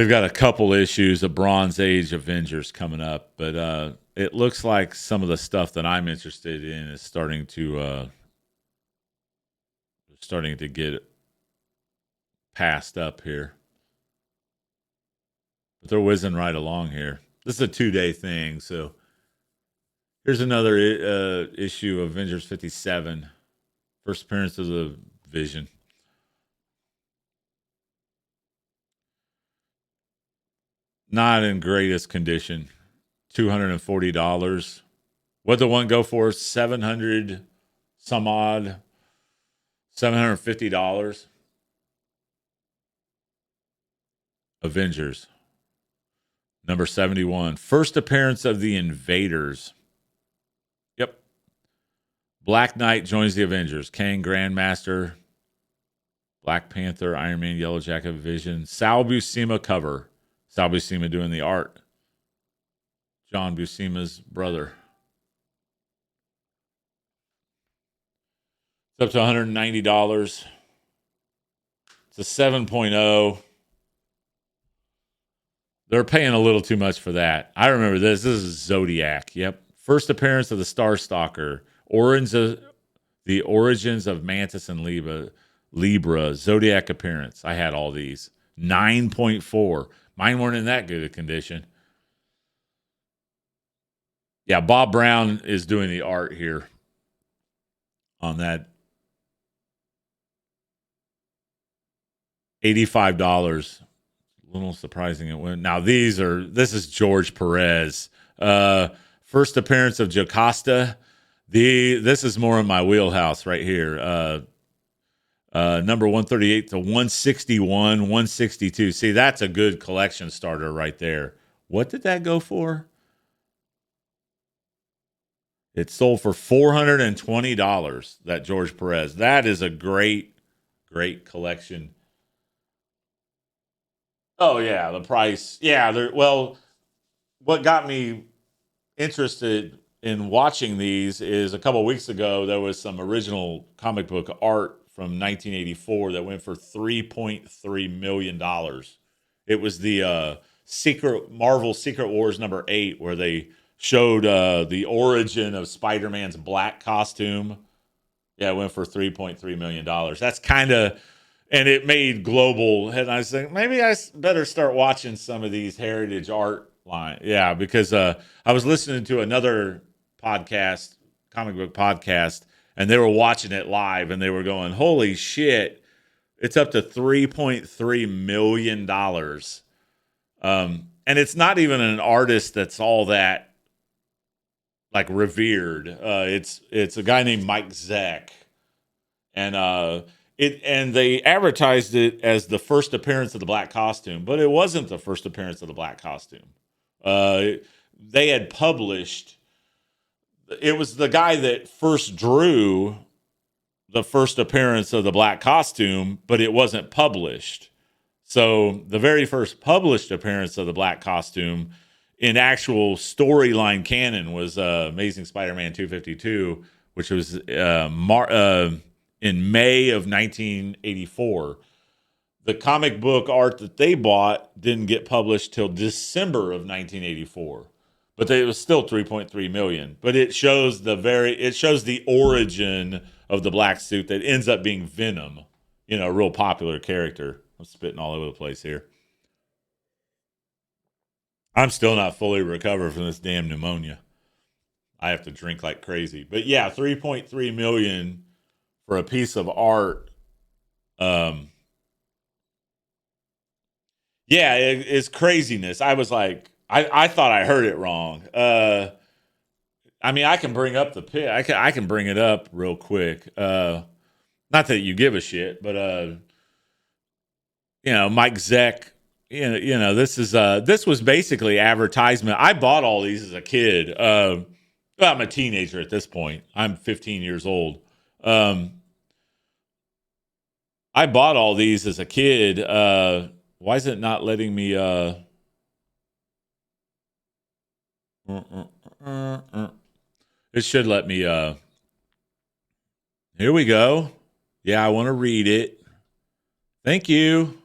got a couple issues of Bronze Age Avengers coming up, but it looks like some of the stuff that I'm interested in is starting to get passed up here. But they're whizzing right along here. This is a 2-day thing, so here's another issue of Avengers 57. First appearance of the Vision. Not in greatest condition. $240. What the one go for? 700 some odd. $750. Avengers. Number 71. First appearance of the Invaders. Yep. Black Knight joins the Avengers. Kang, Grandmaster, Black Panther, Iron Man, Yellow Jacket, Vision. Sal Buscema cover. Sal Buscema doing the art. John Buscema's brother. It's up to $190. It's a 7.0. They're paying a little too much for that. I remember this. This is Zodiac. Yep. First appearance of the Star Stalker. The origins of Mantis and Libra. Zodiac appearance. I had all these. 9.4. Mine weren't in that good a condition. Yeah, Bob Brown is doing the art here on that. $85. A little surprising it went. Now this is George Perez. First appearance of Jocasta. This is more in my wheelhouse right here. Number 138 to 161, 162. See, that's a good collection starter right there. What did that go for? It sold for $420, that George Perez. That is a great, great collection. Oh, yeah, the price. Yeah, well, what got me interested in watching these is a couple of weeks ago, there was some original comic book art from 1984 that went for $3.3 million. It was the Marvel Secret Wars #8, where they showed the origin of Spider-Man's black costume. Yeah, it went for $3.3 million. That's kind of, and it made global headlines. Think maybe better start watching some of these heritage art line. Yeah, because I was listening to another podcast, comic book podcast, and they were watching it live, and they were going, "Holy shit! It's up to $3.3 million." And it's not even an artist that's all that like revered. It's a guy named Mike Zeck, and they advertised it as the first appearance of the black costume, but it wasn't the first appearance of the black costume. They had published. It was the guy that first drew the first appearance of the black costume, but it wasn't published. So the very first published appearance of the black costume in actual storyline canon was Amazing Spider-Man 252, which was in May of 1984. The comic book art that they bought didn't get published till December of 1984, but it was still 3.3 million. But it shows the origin of the black suit that ends up being Venom, a real popular character. I'm spitting all over the place here. I'm still not fully recovered from this damn pneumonia. I have to drink like crazy. But yeah, 3.3 million for a piece of art. Yeah, it's craziness. I was like, I thought I heard it wrong. I mean, I can bring up the pit. I can bring it up real quick. Not that you give a shit, but Mike Zeck. This was basically advertisement. I bought all these as a kid. Well, I'm a teenager at this point. I'm 15 years old. I bought all these as a kid. Why is it not letting me? It should let me. Here we go. Yeah, I want to read it. Thank you.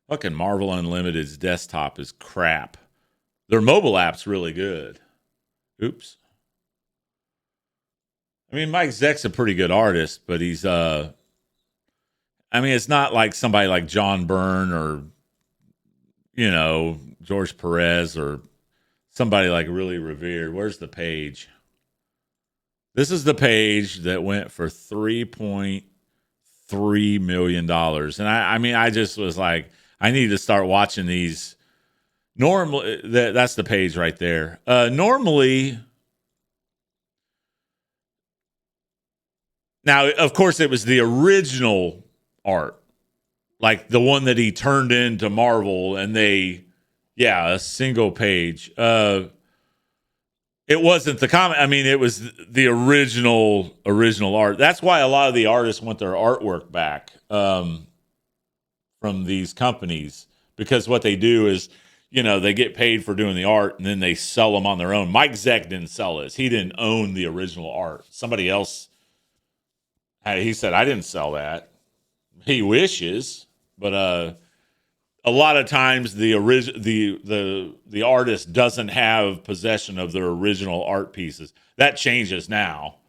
Fucking Marvel Unlimited's desktop is crap. Their mobile app's really good. Oops. I mean, Mike Zeck's a pretty good artist, but he's I mean, it's not like somebody like John Byrne or George Perez or somebody like really revered. Where's the page? This is the page that went for $3.3 million. And I mean, I just was like, I need to start watching these. Normally, that's the page right there. Normally, now, of course, it was the original art, like the one that he turned into Marvel, and a single page. It wasn't the comic. I mean, it was the original art. That's why a lot of the artists want their artwork back from these companies, because what they do is, they get paid for doing the art and then they sell them on their own. Mike Zeck didn't sell this. He didn't own the original art. Somebody else. He said, I didn't sell that. He wishes, but a lot of times the artist doesn't have possession of their original art pieces. That changes now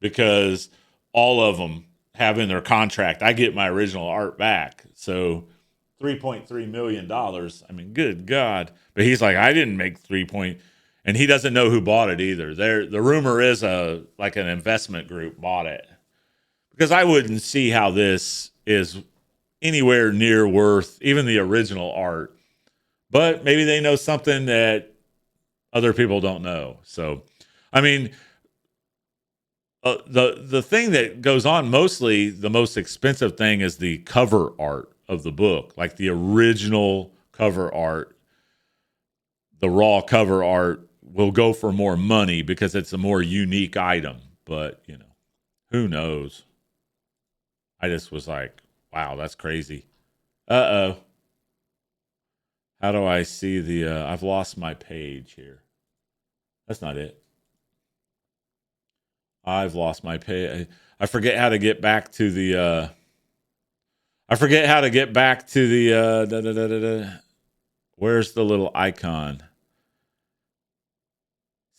because all of them have in their contract, I get my original art back. So $3.3 million. I mean, good God. But he's like, I didn't make and he doesn't know who bought it either. The rumor is an investment group bought it. Because I wouldn't see how this is anywhere near worth even the original art. But maybe they know something that other people don't know. So, I mean, the thing that goes on mostly, the most expensive thing is the cover art of the book, like the original cover art. The raw cover art will go for more money because it's a more unique item. But, who knows? I just was like, wow, that's crazy. Uh-oh. How do I see the... I've lost my page here. That's not it. I've lost my page. I forget how to get back to the... I forget how to get back to the... Where's the little icon?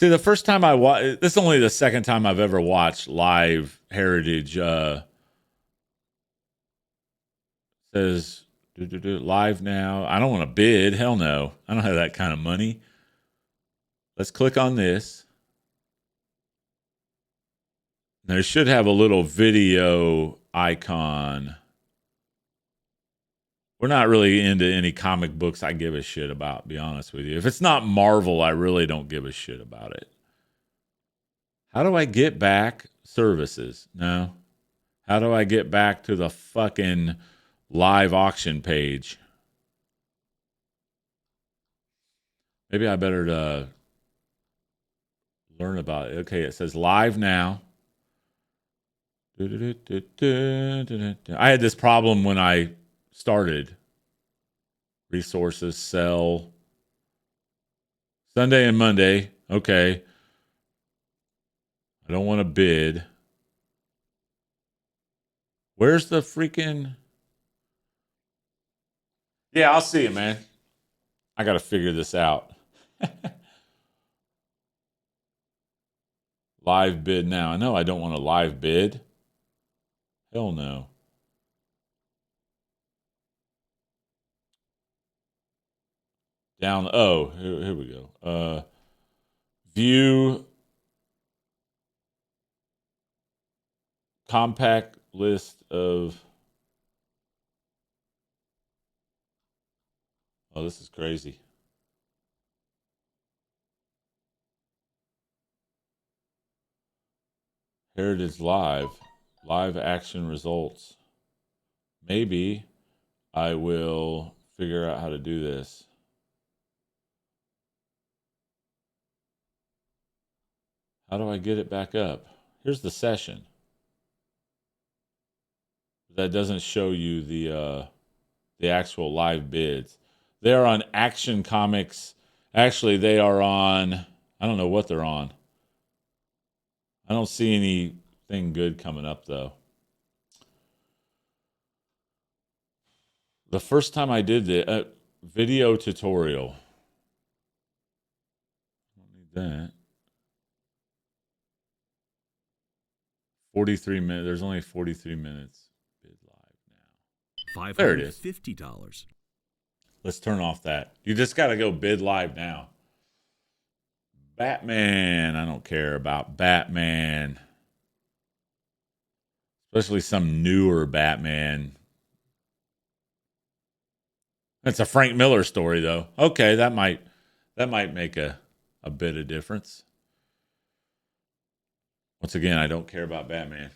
See, the first time I watched, this is only the second time I've ever watched live Heritage. Says live now. I don't want to bid. Hell no. I don't have that kind of money. Let's click on this. Now, it should have a little video icon. We're not really into any comic books I give a shit about, to be honest with you. If it's not Marvel, I really don't give a shit about it. How do I get back services? No. How do I get back to the fucking live auction page? Maybe I better learn about it. Okay, it says live now. I had this problem when I started. Resources, sell. Sunday and Monday. Okay. I don't want to bid. Where's the freaking... Yeah, I'll see it, man. I got to figure this out. Live bid now. I know I don't want a live bid. Hell no. Down. Oh, here we go. View compact list of... Oh, this is crazy. Heritage Live. Live action results. Maybe I will figure out how to do this. How do I get it back up? Here's the session. That doesn't show you the actual live bids. They're on Action Comics. Actually, they are on... I don't know what they're on. I don't see anything good coming up, though. The first time I did the video tutorial. I don't need that. 43 minutes. There's only 43 minutes. Bid live now. There it is. $550. Let's turn off that. You just got to go bid live now. Batman. I don't care about Batman. Especially some newer Batman. It's a Frank Miller story, though. Okay, that might make a bit of difference. Once again, I don't care about Batman.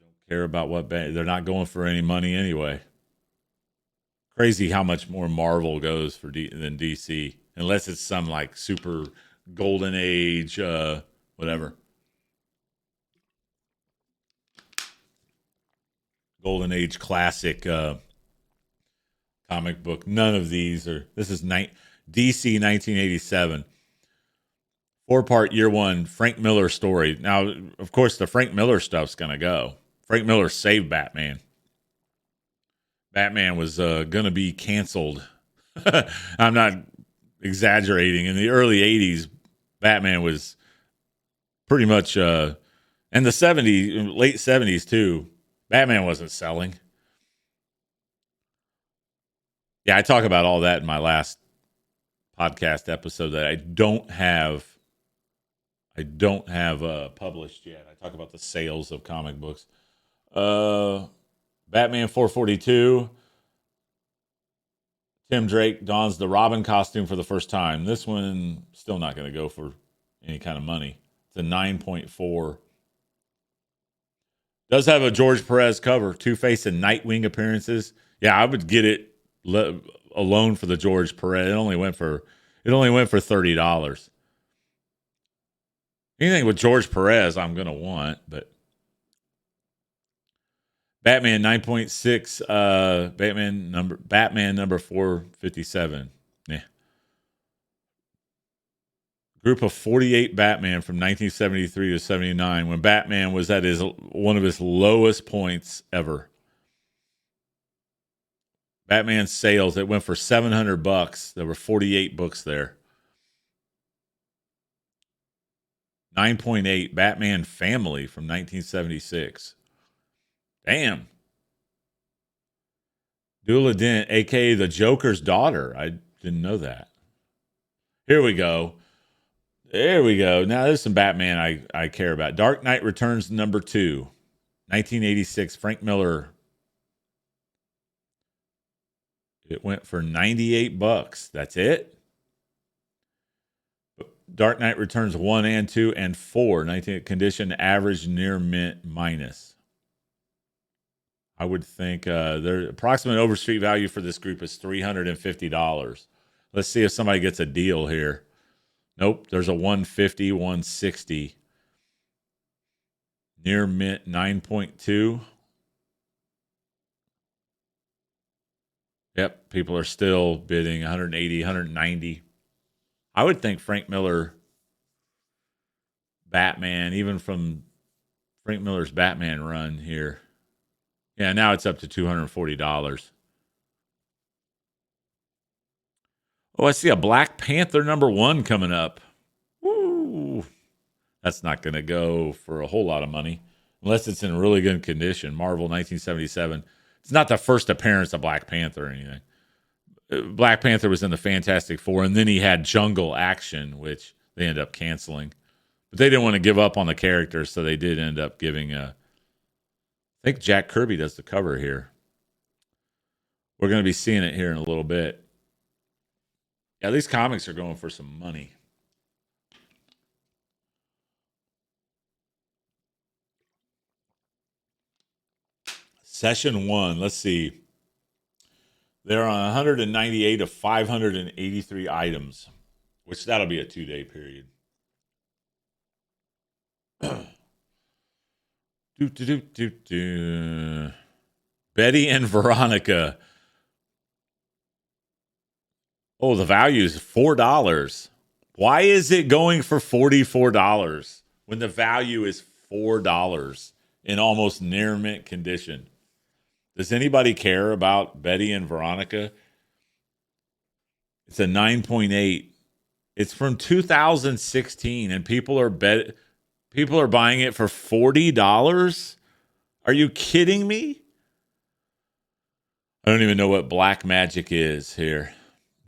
Don't care about what they're not going for any money anyway. Crazy how much more Marvel goes for than DC, unless it's some like super golden age, whatever. Golden age classic comic book. None of these are. This is DC 1987. 4-part year one Frank Miller story. Now, of course, the Frank Miller stuff's gonna go. Frank Miller saved Batman. Batman was gonna be canceled. I'm not exaggerating. In the early 80s, Batman was pretty much and the 70s, late 70s too. Batman wasn't selling. Yeah, I talk about all that in my last podcast episode that I don't have published yet. I talk about the sales of comic books. Batman 442. Tim Drake dons the Robin costume for the first time. This one still not going to go for any kind of money. It's a 9.4. Does have a George Perez cover. Two-Face and Nightwing appearances. Yeah, I would get it alone for the George Perez. It only went for $30. Anything with George Perez, I'm gonna want, but Batman 9.6, Batman number 457. Yeah. Group of 48 Batman from 1973 to 79 when Batman was at one of his lowest points ever. Batman sales. It went for $700. There were 48 books there. 9.8 Batman Family from 1976. Damn. Dula Dent, aka the Joker's daughter. I didn't know that. Here we go. There we go. Now there's some Batman I care about. Dark Knight Returns number 2. 1986. Frank Miller. It went for $98. That's it. Dark Knight Returns 1 and 2 and 4. 19 condition, average, near mint, minus. I would think their approximate overstreet value for this group is $350. Let's see if somebody gets a deal here. Nope, there's a 150, 160. Near mint 9.2. Yep, people are still bidding 180, 190. I would think Frank Miller Batman, even from Frank Miller's Batman run here. Yeah, now it's up to $240. Oh, I see a Black Panther number 1 coming up. Woo! That's not going to go for a whole lot of money unless it's in really good condition. Marvel 1977. It's not the first appearance of Black Panther or anything. Black Panther was in the Fantastic Four, and then he had Jungle Action, which they ended up canceling. But they didn't want to give up on the character, so they did end up giving I think Jack Kirby does the cover here. We're going to be seeing it here in a little bit. Yeah, these comics are going for some money. Session 1, let's see. They're on 198 of 583 items, which that'll be a 2-day period. Betty and Veronica. Oh, the value is $4. Why is it going for $44 when the value is $4 in almost near mint condition? Does anybody care about Betty and Veronica? It's a 9.8. It's from 2016, and people are buying it for $40. Are you kidding me? I don't even know what Black Magic is here.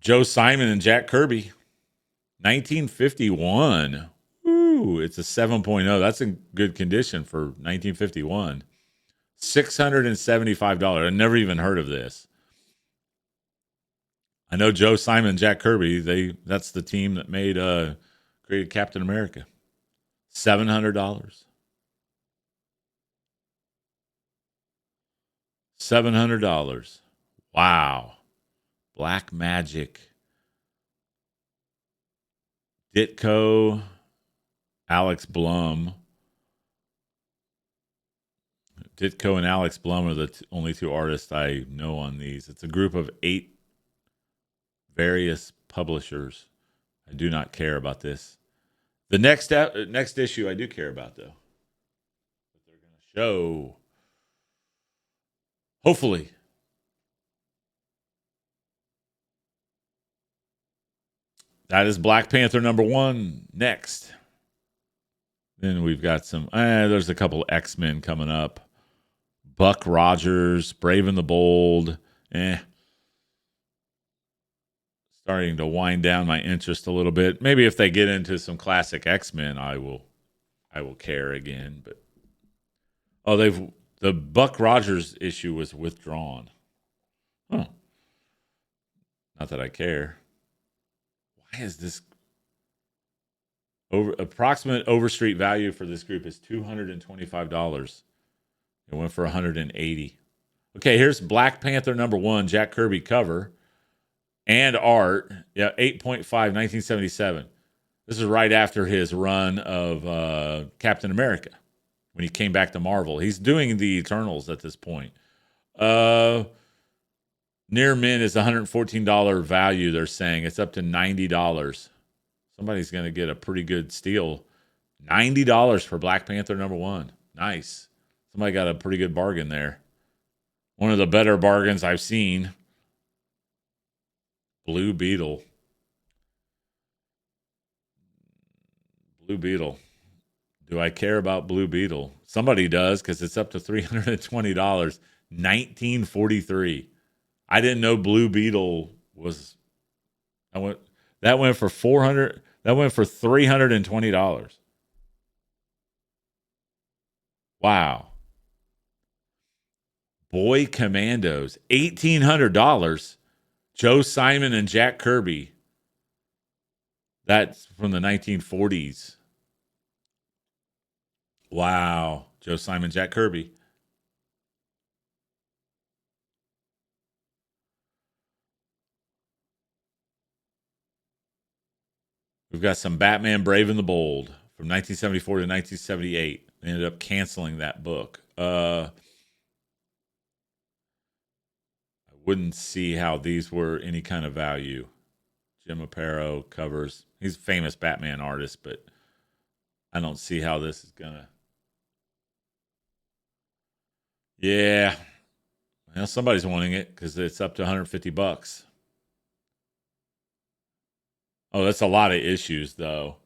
Joe Simon and Jack Kirby, 1951. Ooh, it's a 7.0. That's in good condition for 1951. $675. I never even heard of this. I know Joe Simon and Jack Kirby. That's the team that created Captain America. $700. $700. Wow. Black Magic. Ditko. Alex Blum. Ditko and Alex Blum are the only 2 artists I know on these. It's a group of 8 various publishers. I do not care about this. The next issue I do care about, though. That they're going to show. Hopefully. That is Black Panther number 1 next. Then we've got some, there's a couple X-Men coming up. Buck Rogers, Brave and the Bold. Starting to wind down my interest a little bit. Maybe if they get into some classic X-Men, I will care again. But the Buck Rogers issue was withdrawn. Huh. Not that I care. Why is this approximate overstreet value for this group is $225. It went for $180. Okay, here's Black Panther number 1, Jack Kirby cover and art. Yeah, 8.5, 1977. This is right after his run of Captain America when he came back to Marvel. He's doing the Eternals at this point. Near mint is $114 value, they're saying. It's up to $90. Somebody's going to get a pretty good steal. $90 for Black Panther number 1. Nice. Somebody got a pretty good bargain there. One of the better bargains I've seen. Blue Beetle. Blue Beetle. Do I care about Blue Beetle? Somebody does because it's up to $320. 1943. I didn't know Blue Beetle was. I went. That went for 400. That went for $320. Wow. Boy Commandos, $1,800. Joe Simon and Jack Kirby. That's from the 1940s. Wow. Joe Simon, Jack Kirby. We've got some Batman Brave and the Bold from 1974 to 1978. They ended up canceling that book. I wouldn't see how these were any kind of value. Jim Aparo covers. He's a famous Batman artist, but I don't see how this is gonna. Yeah, well, somebody's wanting it because it's up to 150 bucks. Oh, that's a lot of issues, though.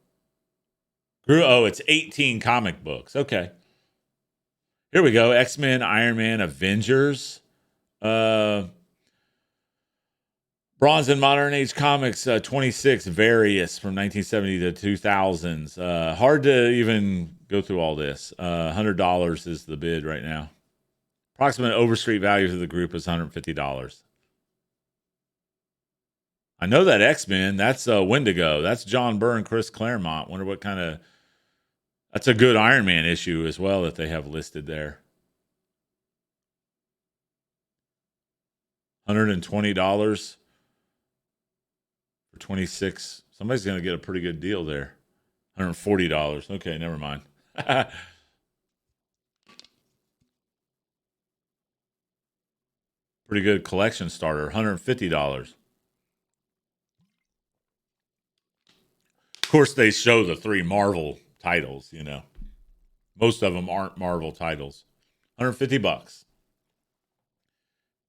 Oh, it's 18 comic books. Okay. Here we go. X-Men, Iron Man, Avengers. Bronze and Modern Age Comics 26, Various from 1970 to 2000s. Hard to even go through all this. $100 is the bid right now. Approximate overstreet value of the group is $150. I know that X-Men, that's Wendigo. That's John Byrne, Chris Claremont. Wonder what kind of. That's a good Iron Man issue as well that they have listed there. $120 for 26. Somebody's going to get a pretty good deal there. $140. Okay, never mind. Pretty good collection starter. $150. Of course, they show the 3 Marvel titles, you know. Most of them aren't Marvel titles. 150 bucks.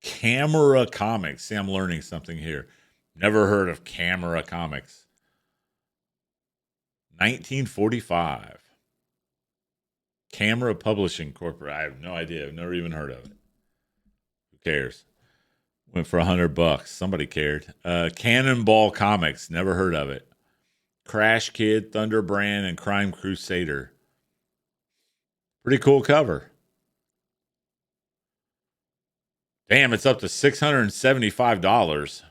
Camera Comics. See, I'm learning something here. Never heard of Camera Comics. 1945. Camera Publishing Corporate. I have no idea. I've never even heard of it. Who cares? Went for $100. Somebody cared. Cannonball Comics. Never heard of it. Crash Kid, Thunderbrand, and Crime Crusader. Pretty cool cover. Damn, it's up to $675.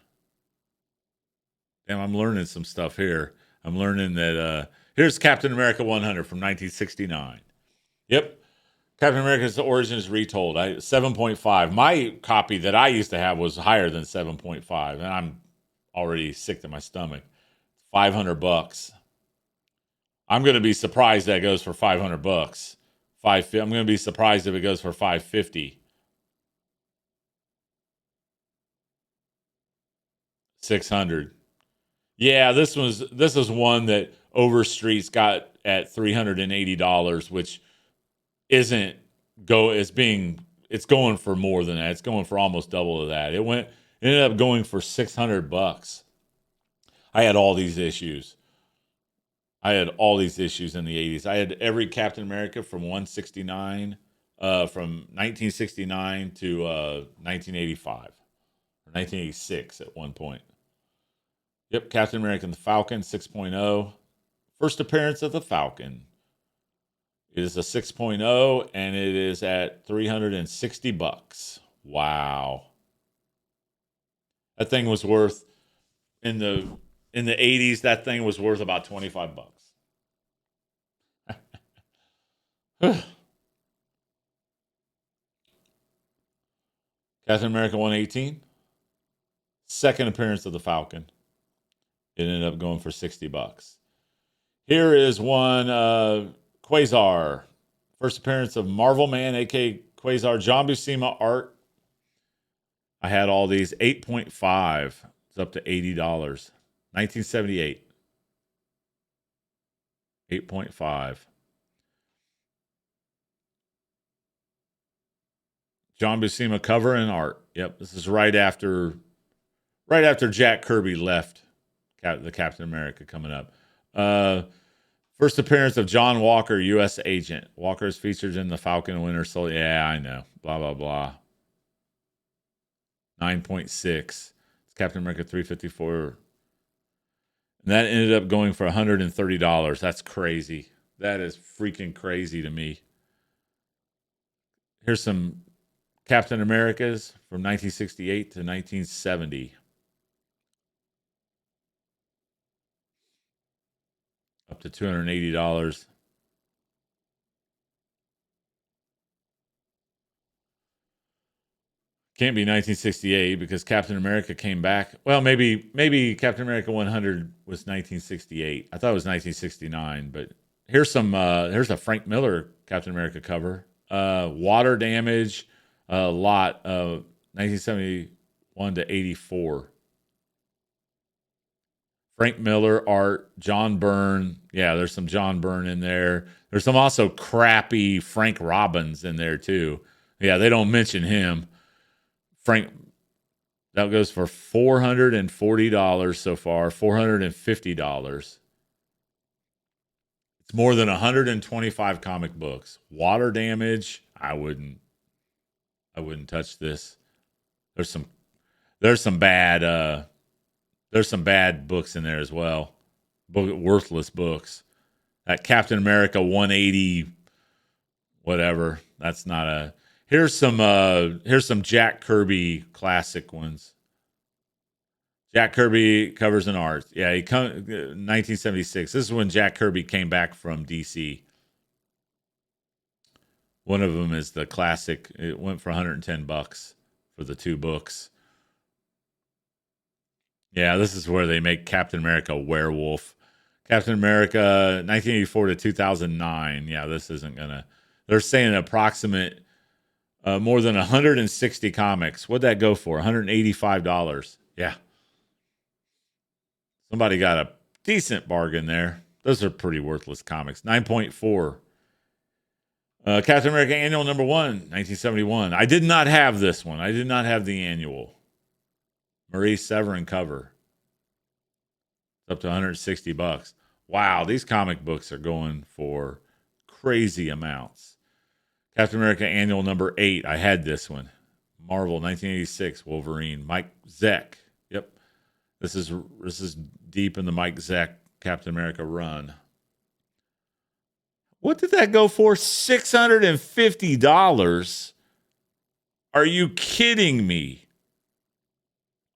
Damn, I'm learning some stuff here. I'm learning that here's Captain America 100 from 1969. Yep. Captain America's Origins Retold. 7.5. My copy that I used to have was higher than 7.5, and I'm already sick to my stomach. $500. I'm going to be surprised that goes for $500. I'm going to be surprised if it goes for $550. 600. Yeah, this is one that Overstreet's got at $380, which isn't it's going for more than that. It's going for almost double of that. It ended up going for $600. I had all these issues. I had all these issues in the 80s. I had every Captain America from 169 from 1969 to 1985 or 1986 at one point. Yep, Captain America and the Falcon 6.0. First appearance of the Falcon. It is a 6.0 and it is at 360 bucks. Wow. That thing was worth in the 80s, that thing was worth about 25 bucks. Captain America 118. Second appearance of the Falcon. It ended up going for 60 bucks. Here is one Quasar. First appearance of Marvel Man, aka Quasar. John Buscema art. I had all these. 8.5. It's up to $80. 1978. 8.5. John Buscema cover and art. Yep, this is right after right after Jack Kirby left the Captain America coming up. First appearance of John Walker, U.S. agent. Walker is featured in the Falcon and Winter Soldier. Yeah, I know. Blah, blah, blah. 9.6. It's Captain America 354. And that ended up going for $130. That's crazy. That is freaking crazy to me. Here's some Captain Americas from 1968 to 1970. Up to $280. Can't be 1968 because Captain America came back. Well, maybe Captain America 100 was 1968. I thought it was 1969, but here's a Frank Miller Captain America cover. Water damage, a lot of 1971 to 84. Frank Miller art, John Byrne. Yeah, there's some John Byrne in there. There's some also crappy Frank Robbins in there too. Yeah, they don't mention him. Frank, that goes for $440 so far, $450. It's more than 125 comic books. Water damage, I wouldn't touch this. There's some bad books in there as well. Worthless books. That Captain America 180 whatever. That's not a. Here's some Jack Kirby classic ones. Jack Kirby covers and art. Yeah, 1976. This is when Jack Kirby came back from DC. One of them is the classic. It went for $110 for the two books. Yeah, this is where they make Captain America werewolf. Captain America 1984 to 2009. Yeah, this isn't gonna. They're saying an approximate more than 160 comics. What'd that go for? $185. Yeah. Somebody got a decent bargain there. Those are pretty worthless comics. 9.4. Captain America Annual number 1, 1971. I did not have this one. I did not have the annual. Marie Severin cover. It's up to $160. Wow, these comic books are going for crazy amounts. Captain America Annual number 8. I had this one. Marvel 1986 Wolverine. Mike Zeck. Yep. This is deep in the Mike Zeck Captain America run. What did that go for? $650. Are you kidding me?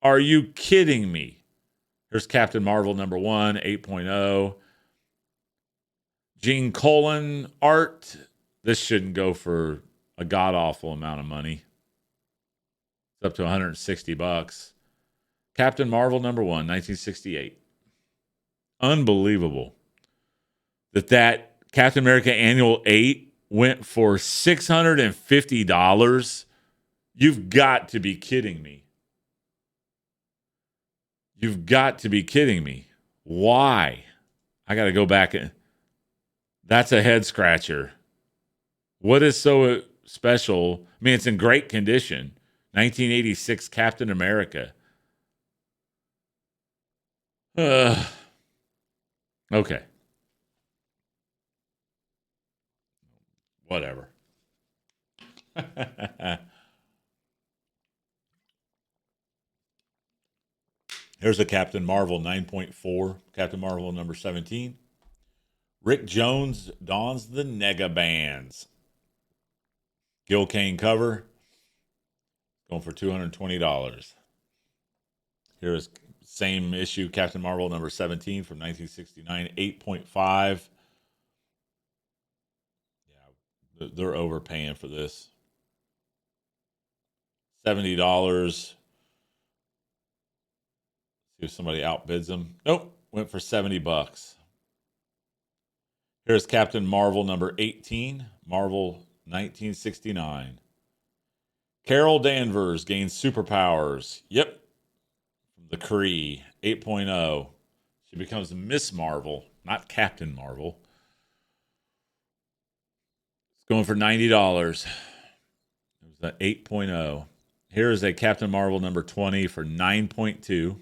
Are you kidding me? Here's Captain Marvel number 1, 8.0. Gene Colan art. This shouldn't go for a god-awful amount of money. It's up to $160. Captain Marvel number 1, 1968. Unbelievable that Captain America Annual 8 went for $650. You've got to be kidding me. You've got to be kidding me. Why? I got to go back. That's a head scratcher. What is so special? I mean, it's in great condition. 1986 Captain America. Okay. Whatever. Here's a Captain Marvel 9.4. Captain Marvel number 17. Rick Jones dons the Nega Bands. Gil Kane cover. Going for $220. Here is same issue, Captain Marvel number 17 from 1969, 8.5. Yeah, they're overpaying for this. $70. See if somebody outbids them. Nope, went for $70. Here's Captain Marvel number 18, Marvel 1969. Carol Danvers gains superpowers. Yep. The Kree 8.0. She becomes Miss Marvel, not Captain Marvel. It's going for $90. It was the 8.0. Here is a Captain Marvel number 20 for 9.2.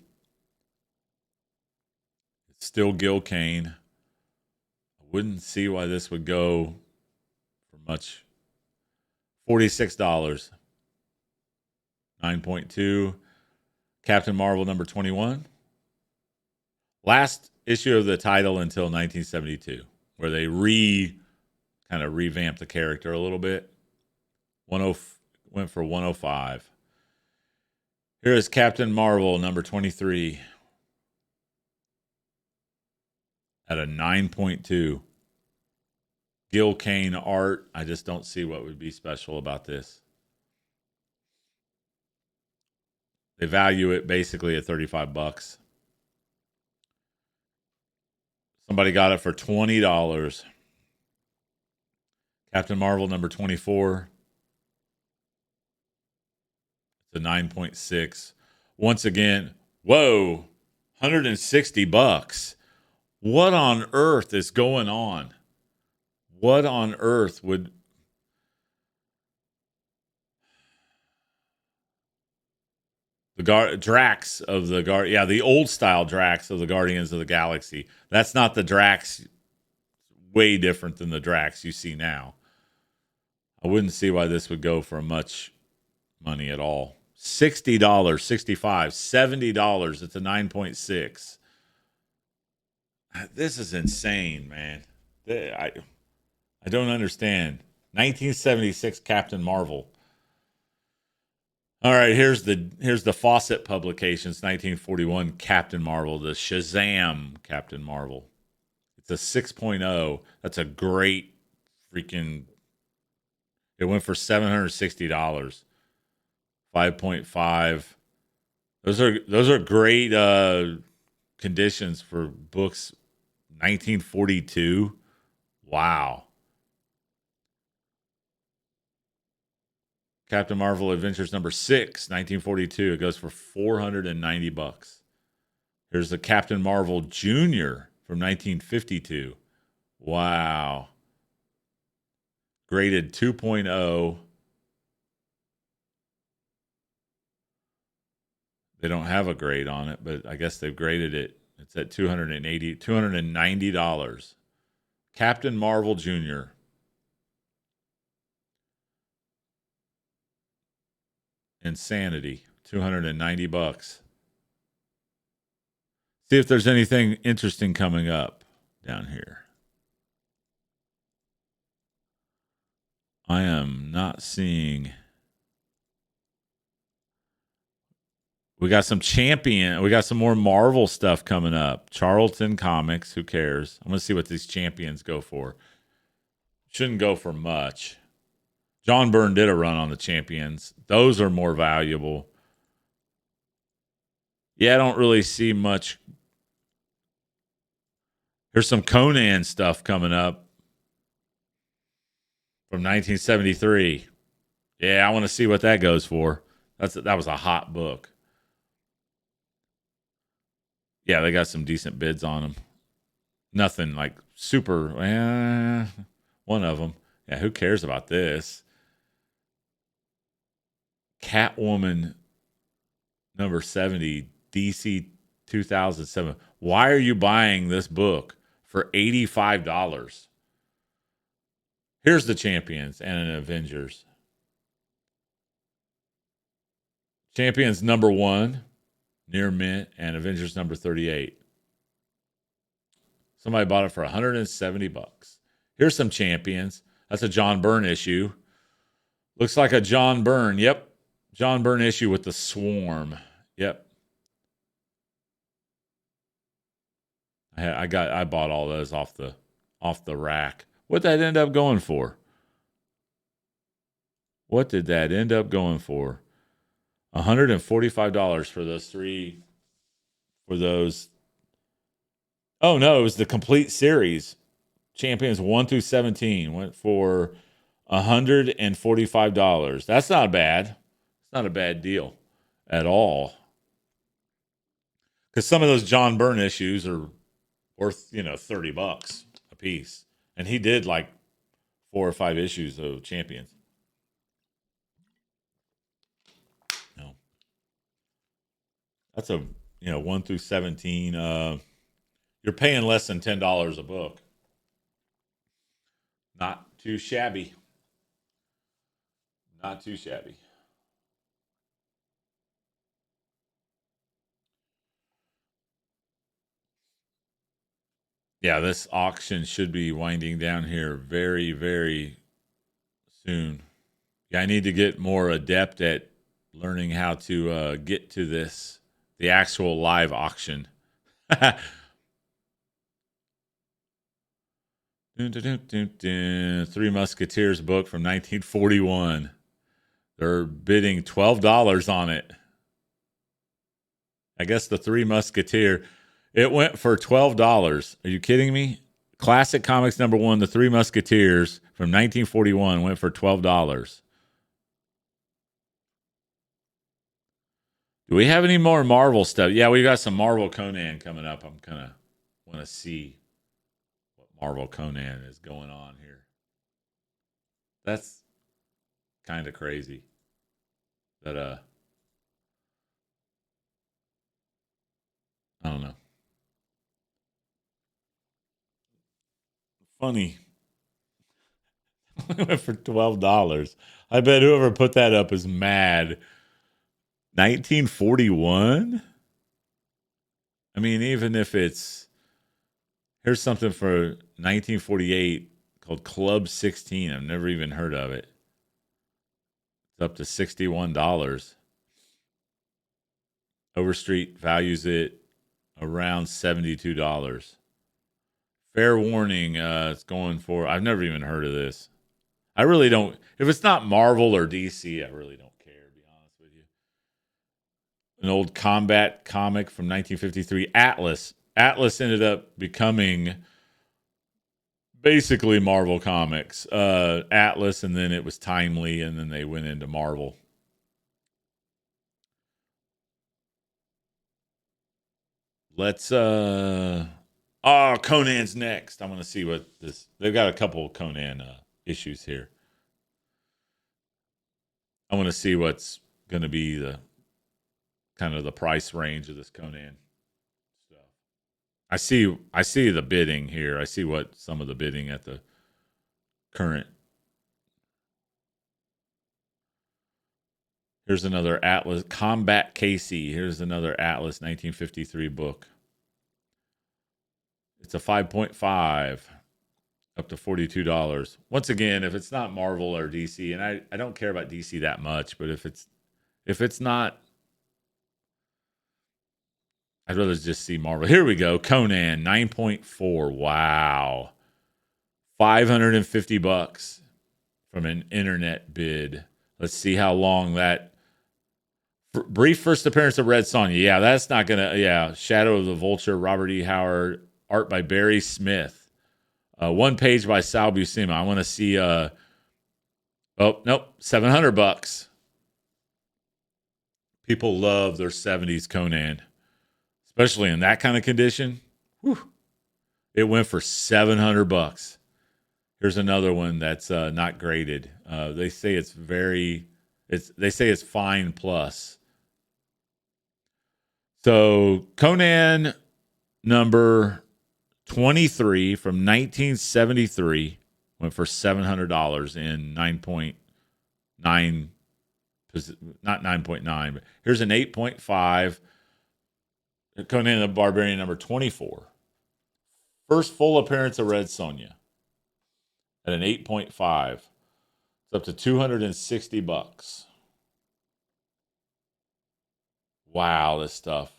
It's still Gil Kane. I wouldn't see why this would go for much. $46. 9.2. Captain Marvel number 21. Last issue of the title until 1972, where they kind of revamped the character a little bit. Went for 105. Here is Captain Marvel number 23 at a 9.2. Gil Kane art. I just don't see what would be special about this. They value it basically at $35. Somebody got it for $20. Captain Marvel number 24. It's a 9.6. Once again, whoa, $160. What on earth is going on? What on earth would the Drax of the the old style Drax of the Guardians of the Galaxy. That's not the Drax, way different than the Drax you see now. I wouldn't see why this would go for much money at all. $60, $65, $70. It's a 9.6. This is insane, man. I don't understand. 1976 Captain Marvel. All right, here's the Fawcett Publications 1941 Captain Marvel, the Shazam Captain Marvel. It's a 6.0. That's a great freaking. It went for $760. 5.5. Those are great conditions for books. 1942. Wow. Captain Marvel Adventures number 6, 1942. It goes for $490. Here's the Captain Marvel Jr. from 1952. Wow. Graded 2.0. They don't have a grade on it, but I guess they've graded it. It's at $290. Captain Marvel Jr. Insanity. $290. See if there's anything interesting coming up down here. I am not seeing. We got some We got some more Marvel stuff coming up. Charlton Comics. Who cares? I'm going to see what these champions go for. Shouldn't go for much. John Byrne did a run on the champions. Those are more valuable. Yeah, I don't really see much. There's some Conan stuff coming up from 1973. Yeah, I want to see what that goes for. That was a hot book. Yeah, they got some decent bids on them. Nothing like super. One of them. Yeah, who cares about this? Catwoman number 70, DC 2007. Why are you buying this book for $85? Here's the Champions and an Avengers. Champions number 1, near mint, and Avengers number 38. Somebody bought it for $170. Here's some Champions. That's a John Byrne issue. Looks like a John Byrne. Yep. John Byrne issue with the Swarm. Yep. I bought all those off the rack. What'd that end up going for? What did that end up going for? $145 for those three. For those. Oh no, it was the complete series. Champions 1 through 17 went for $145. That's not bad. It's not a bad deal at all. Because some of those John Byrne issues are worth, $30 a piece. And he did like 4 or 5 issues of Champions. That's a 1 through 17. You're paying less than $10 a book. Not too shabby. Not too shabby. Yeah, this auction should be winding down here very, very soon. Yeah, I need to get more adept at learning how to get to the actual live auction. Dun, dun, dun, dun, dun. Three Musketeers book from 1941. They're bidding $12 on it. I guess the Three Musketeer. It went for $12. Are you kidding me? Classic Comics #1, The Three Musketeers from 1941 went for $12. Do we have any more Marvel stuff? Yeah, we got some Marvel Conan coming up. I'm kind of want to see what Marvel Conan is going on here. That's kind of crazy. That I don't know. Funny. Went for $12. I bet whoever put that up is mad. 1941? I mean, even if here's something for 1948 called Club 16. I've never even heard of it. It's up to $61. Overstreet values it around $72. Fair warning, it's going for, I've never even heard of this. I really don't, if it's not Marvel or DC, I really don't care, to be honest with you. An old combat comic from 1953, Atlas. Atlas ended up becoming basically Marvel Comics. Atlas, and then it was Timely, and then they went into Marvel. Let's Conan's next. I'm gonna see what this, they've got a couple of Conan issues here. I want to see what's gonna be the kind of the price range of this Conan stuff. I see the bidding here. I see what some of the bidding at the current. Here's another Atlas Combat Casey. Here's another Atlas 1953 book. It's a 5.5 up to $42. Once again, if it's not Marvel or DC, and I don't care about DC that much, but if it's not, I'd rather just see Marvel. Here we go. Conan 9.4. Wow. $550 from an internet bid. Let's see how long that brief first appearance of Red Sonja. Yeah, that's not gonna. Yeah, Shadow of the Vulture, Robert E. Howard, art by Barry Smith, one page by Sal Buscema. I want to see. Oh nope, $700. People love their '70s Conan, especially in that kind of condition. Whew. It went for $700. Here's another one that's not graded. They say it's very. They say it's fine plus. So Conan number 23 from 1973 went for $700 in 9.9, not 9.9, but here's an 8.5. Conan the Barbarian number 24. First full appearance of Red Sonja at an 8.5. It's up to $260. Wow, this stuff.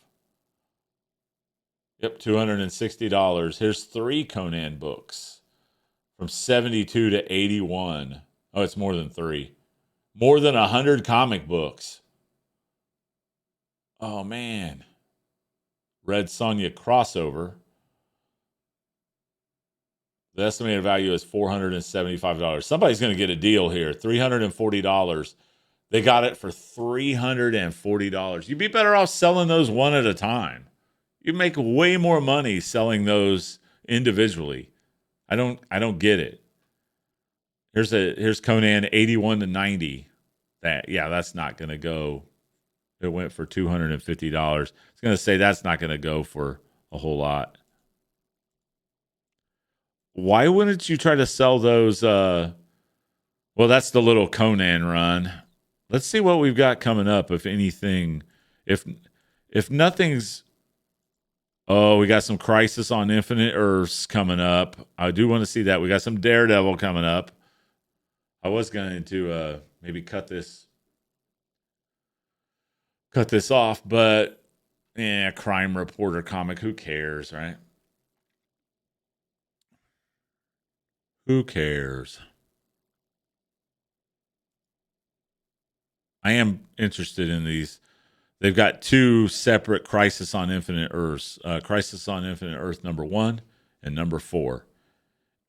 Yep, $260. Here's 3 Conan books from 72 to 81. Oh, it's more than 3. More than 100 comic books. Oh, man. Red Sonja crossover. The estimated value is $475. Somebody's going to get a deal here. $340. They got it for $340. You'd be better off selling those one at a time. You make way more money selling those individually. I don't get it. Here's Conan 81 to 90. That's not going to go. It went for $250. I was going to say that's not going to go for a whole lot. Why wouldn't you try to sell those? Well, that's the little Conan run. Let's see what we've got coming up, if anything. If nothing's, oh, we got some Crisis on Infinite Earths coming up. I do want to see that. We got some Daredevil coming up. I was going to maybe cut this off, but Crime Reporter comic. Who cares, right? Who cares? I am interested in these. They've got two separate Crisis on Infinite Earths. Crisis on Infinite Earth number 1 and number 4.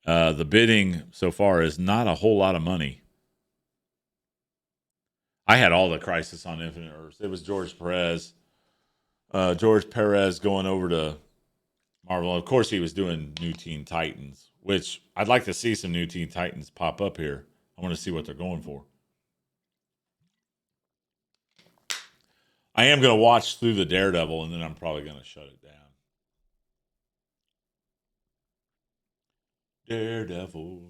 The bidding so far is not a whole lot of money. I had all the Crisis on Infinite Earths. It was George Perez. George Perez going over to Marvel. Of course, he was doing New Teen Titans, which I'd like to see some New Teen Titans pop up here. I want to see what they're going for. I am going to watch through the Daredevil, and then I'm probably going to shut it down. Daredevil.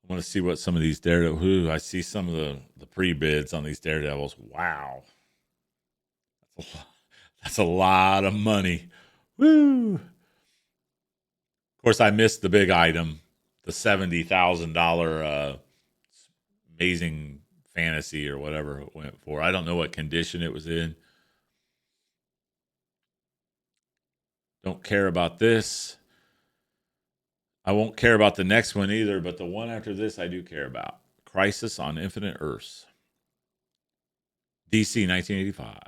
I want to see what some of these Daredevil. Ooh, I see some of the pre-bids on these Daredevils. Wow. That's a lot of money. Woo. Of course, I missed the big item, the $70,000 Amazing Fantasy or whatever it went for. I don't know what condition it was in. Don't care about this. I won't care about the next one either, but the one after this I do care about. Crisis on Infinite Earths. DC 1985.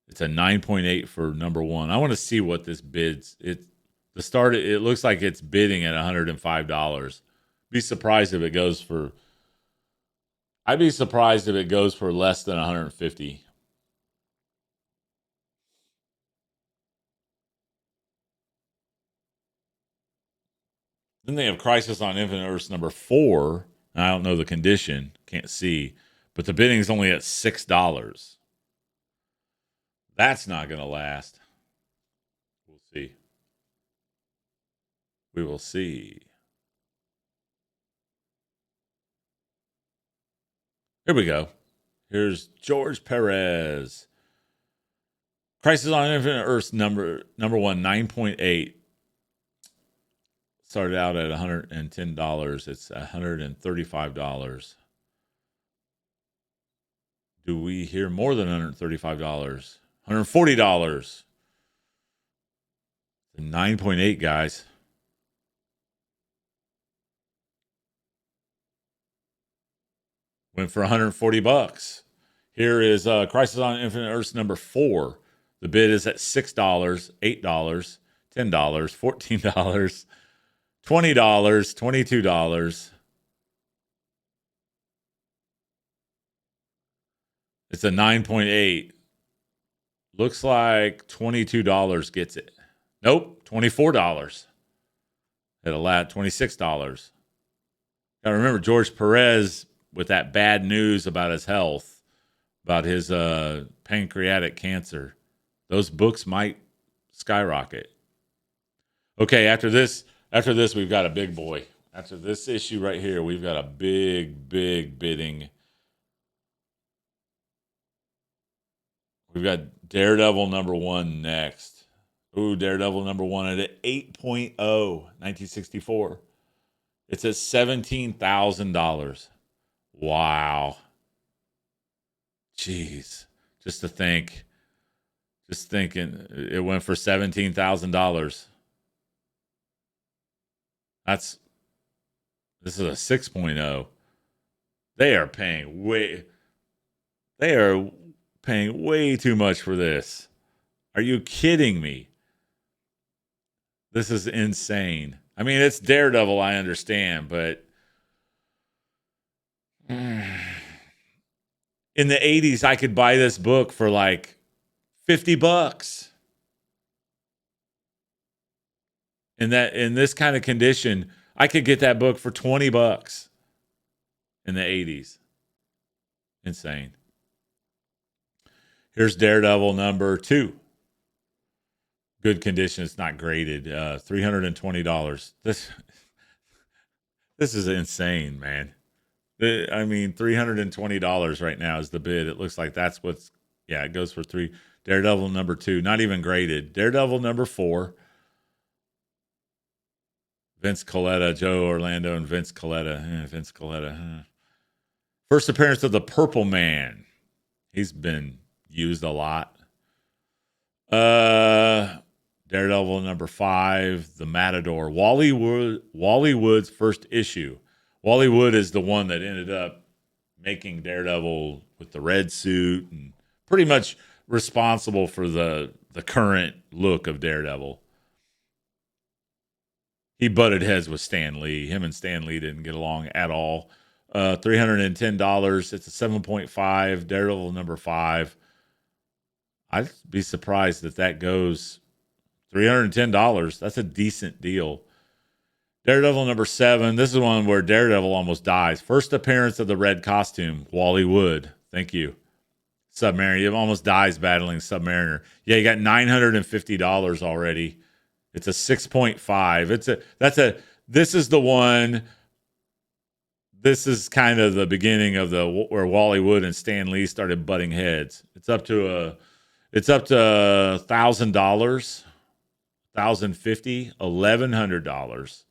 It's a 9.8 for number 1. I want to see what this bids. It looks like it's bidding at $105. Be surprised if it goes for I'd be surprised if it goes for less than 150. Then they have Crisis on Infinite Earths number 4. I don't know the condition, can't see, but the bidding is only at $6. That's not going to last. We'll see. We will see. Here we go. Here's George Perez. Crisis on Infinite Earths number 1, 9.8. Started out at $110. It's $135. Do we hear more than $135? $140. 9.8, guys. Went for $140. Here is Crisis on Infinite Earths number 4. The bid is at $6, $8, $10, $14, $20, $22. It's a 9.8. Looks like $22 gets it. Nope, $24. At a lat, $26. Now remember, George Perez, with that bad news about his health, about his pancreatic cancer, those books might skyrocket. Okay, after this, we've got a big boy. After this issue right here, we've got a big bidding. We've got Daredevil number 1 next. Ooh, Daredevil number 1 at 8.0, 1964. It's at $17,000. Wow. Jeez. Just thinking it went for $17,000. This is a 6.0. They are paying way too much for this. Are you kidding me? This is insane. I mean, it's Daredevil, I understand, but in the 80s, I could buy this book for like $50. In this kind of condition, I could get that book for $20 in the 80s. Insane. Here's Daredevil number 2. Good condition. It's not graded. $320. This is insane, man. I mean, $320 right now is the bid. It looks like that's what's. Yeah, it goes for 3. Daredevil number 2, not even graded. Daredevil number 4. Vince Coletta, Joe Orlando, and Vince Coletta. Vince Coletta. First appearance of the Purple Man. He's been used a lot. Daredevil number 5, The Matador. Wally Wood's first issue. Wally Wood is the one that ended up making Daredevil with the red suit and pretty much responsible for the current look of Daredevil. He butted heads with Stan Lee. Him and Stan Lee didn't get along at all. $310. It's a 7.5. Daredevil number 5. I'd be surprised if that goes $310. That's a decent deal. Daredevil number 7. This is one where Daredevil almost dies. First appearance of the red costume, Wally Wood. Thank you. Submariner. He almost dies battling Submariner. Yeah, you got $950 already. It's a 6.5. This is the one. This is kind of the beginning of where Wally Wood and Stan Lee started butting heads. It's up to $1,000, $1,050, $1,100.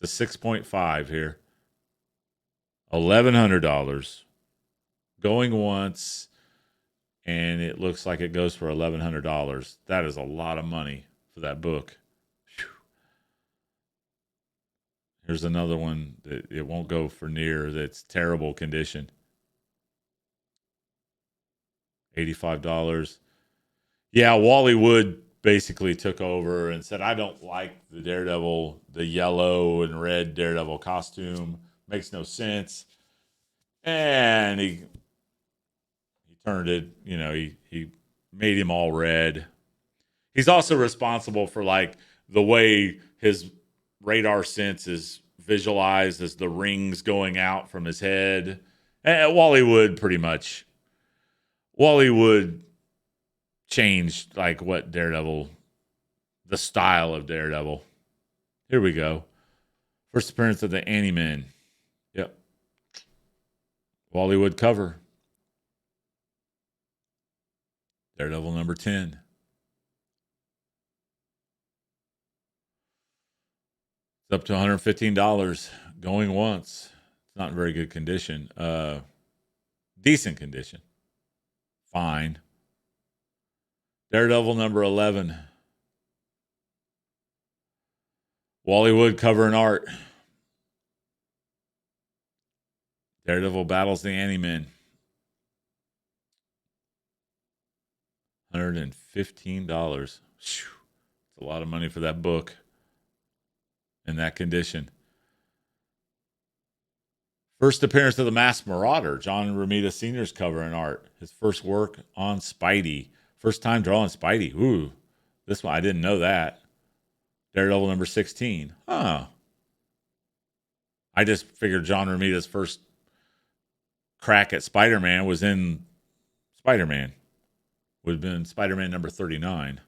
It's a 6.5 here. $1,100 going once, and it looks like it goes for $1,100. That is a lot of money for that book. Whew. Here's another one that it won't go for near. That's terrible condition. $85. Yeah, Wally Wood basically took over and said, I don't like the Daredevil, the yellow and red Daredevil costume. Makes no sense. And he turned it, he made him all red. He's also responsible for like the way his radar sense is visualized as the rings going out from his head. And Wally Wood changed like what Daredevil, the style of Daredevil. Here we go. First appearance of the Anti-Men. Yep. Wally Wood cover. Daredevil number 10. It's up to $115 going once. It's not in very good condition. Decent condition. Fine. Daredevil number 11. Wally Wood cover and art. Daredevil battles the Anti-Men. $115. It's a lot of money for that book in that condition. First appearance of the Masked Marauder. John Romita Sr.'s cover and art. His first work on Spidey. First time drawing Spidey. Ooh, this one, I didn't know that. Daredevil number 16. Huh. I just figured John Romita's first crack at Spider-Man was in Spider-Man. Would have been Spider-Man number 39.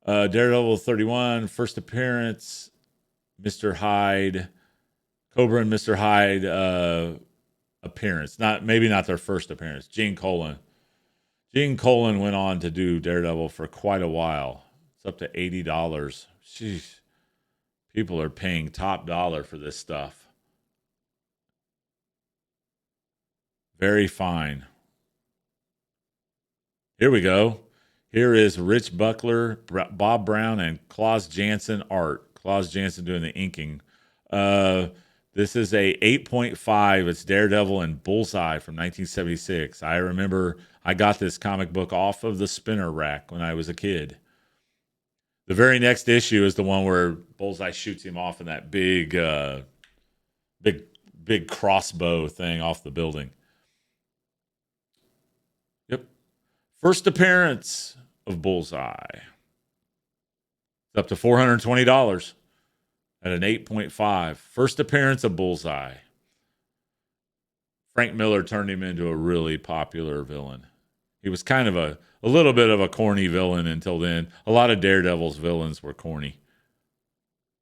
Daredevil 31, first appearance. Mr. Hyde. Cobra and Mr. Hyde appearance. Maybe not their first appearance. Gene Colan. Gene Colan went on to do Daredevil for quite a while. It's up to $80. Jeez. People are paying top dollar for this stuff. Very fine. Here we go. Here is Rich Buckler, Bob Brown, and Klaus Janson art. Klaus Janson doing the inking. This is a 8.5. It's Daredevil and Bullseye from 1976. I remember I got this comic book off of the spinner rack when I was a kid. The very next issue is the one where Bullseye shoots him off in that big crossbow thing off the building. Yep. First appearance of Bullseye. It's up to $420 at an 8.5. First appearance of Bullseye. Frank Miller turned him into a really popular villain. He was kind of a little bit of a corny villain until then. A lot of Daredevil's villains were corny.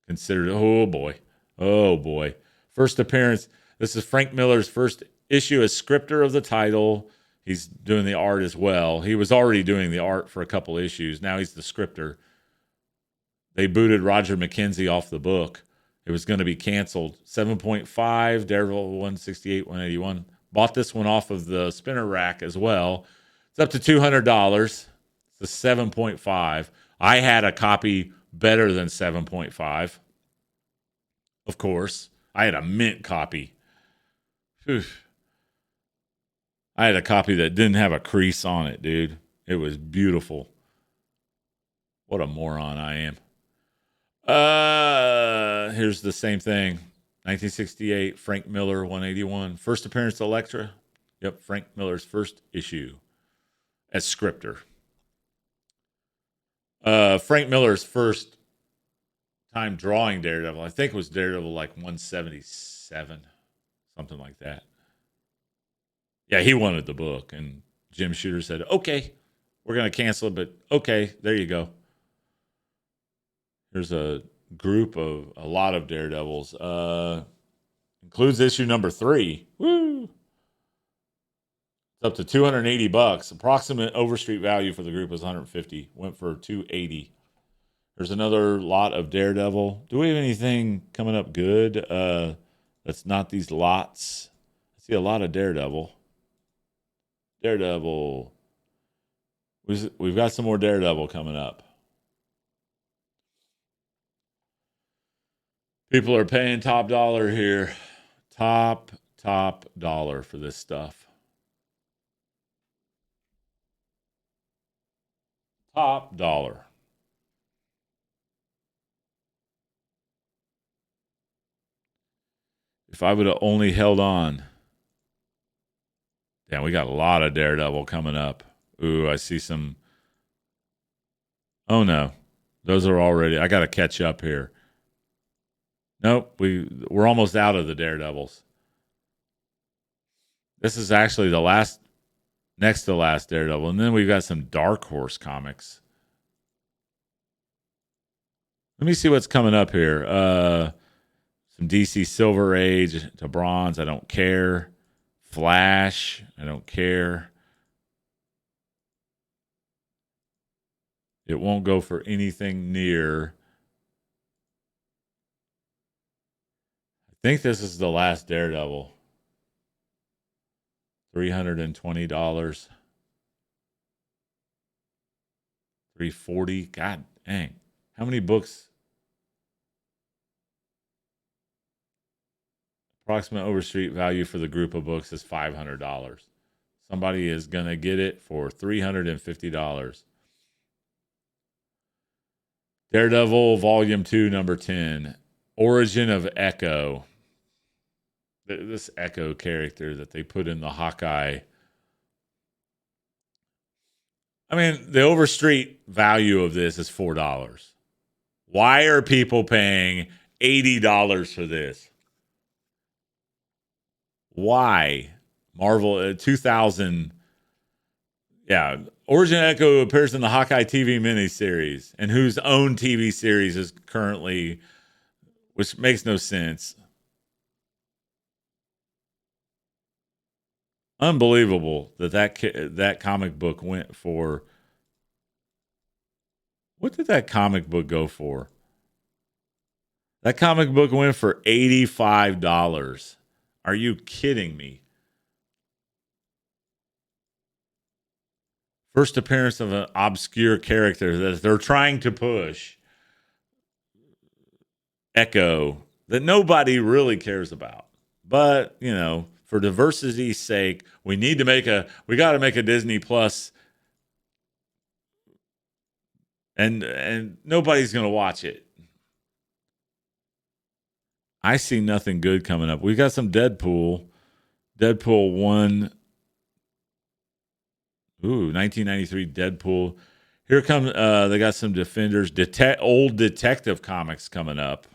Considered, oh boy. Oh boy. First appearance. This is Frank Miller's first issue as scripter of the title. He's doing the art as well. He was already doing the art for a couple issues. Now he's the scripter. They booted Roger McKenzie off the book. It was going to be canceled. 7.5, Daredevil 168, 181. Bought this one off of the spinner rack as well. It's up to $200. It's a 7.5. I had a copy better than 7.5. Of course. I had a mint copy. Whew. I had a copy that didn't have a crease on it, dude. It was beautiful. What a moron I am. Here's the same thing. 1968, Frank Miller, 181. First appearance, Elektra. Yep, Frank Miller's first issue as scripter. Frank Miller's first time drawing Daredevil, I think it was Daredevil like 177, something like that. Yeah, he wanted the book, and Jim Shooter said, okay, we're going to cancel it, but okay, there you go. There's a group of a lot of Daredevils. Includes issue number 3. Woo! It's up to $280. Approximate overstreet value for the group was 150. Went for 280. There's another lot of Daredevil. Do we have anything coming up good? That's not these lots. I see a lot of Daredevil. Daredevil. We've got some more Daredevil coming up. People are paying top dollar here. Top dollar for this stuff. Top dollar. If I would have only held on. Damn, we got a lot of Daredevil coming up. Ooh, I see some. Oh no. Those are already. I got to catch up here. Nope, we're almost out of the Daredevils. This is actually the next to last Daredevil. And then we've got some Dark Horse comics. Let me see what's coming up here. Some DC Silver Age to Bronze. I don't care. Flash. I don't care. It won't go for anything near. I think this is the last Daredevil. $320. $340. God dang. How many books? Approximate overstreet value for the group of books is $500. Somebody is going to get it for $350. Daredevil Volume 2, Number 10. Origin of Echo. This Echo character that they put in the Hawkeye. I mean, the overstreet value of this is $4. Why are people paying $80 for this? Why? Marvel 2000. Yeah. Origin Echo appears in the Hawkeye TV miniseries, and whose own TV series is currently, which makes no sense. Unbelievable that comic book went for. What did that comic book go for? That comic book went for $85. Are you kidding me? First appearance of an obscure character that they're trying to push. Echo, that nobody really cares about. But, you know, for diversity's sake, we got to make a Disney Plus, and nobody's going to watch it. I see nothing good coming up. We got some Deadpool 1. Ooh, 1993 Deadpool. Here come they got some Defenders, old detective comics coming up.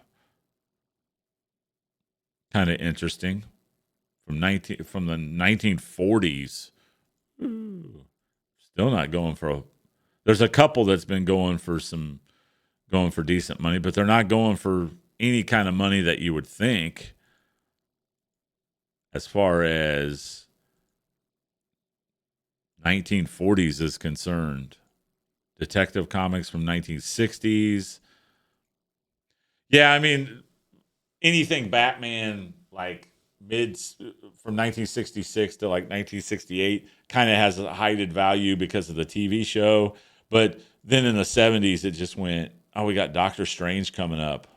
Kind of interesting. From the 1940s. Ooh. Still not going for a. There's a couple that's been going for decent money, but they're not going for any kind of money that you would think as far as 1940s is concerned. Detective Comics from 1960s. Yeah, I mean anything Batman like mid from 1966 to like 1968 kind of has a heightened value because of the TV show, but then in the 70s it just went, oh, we got Doctor Strange coming up.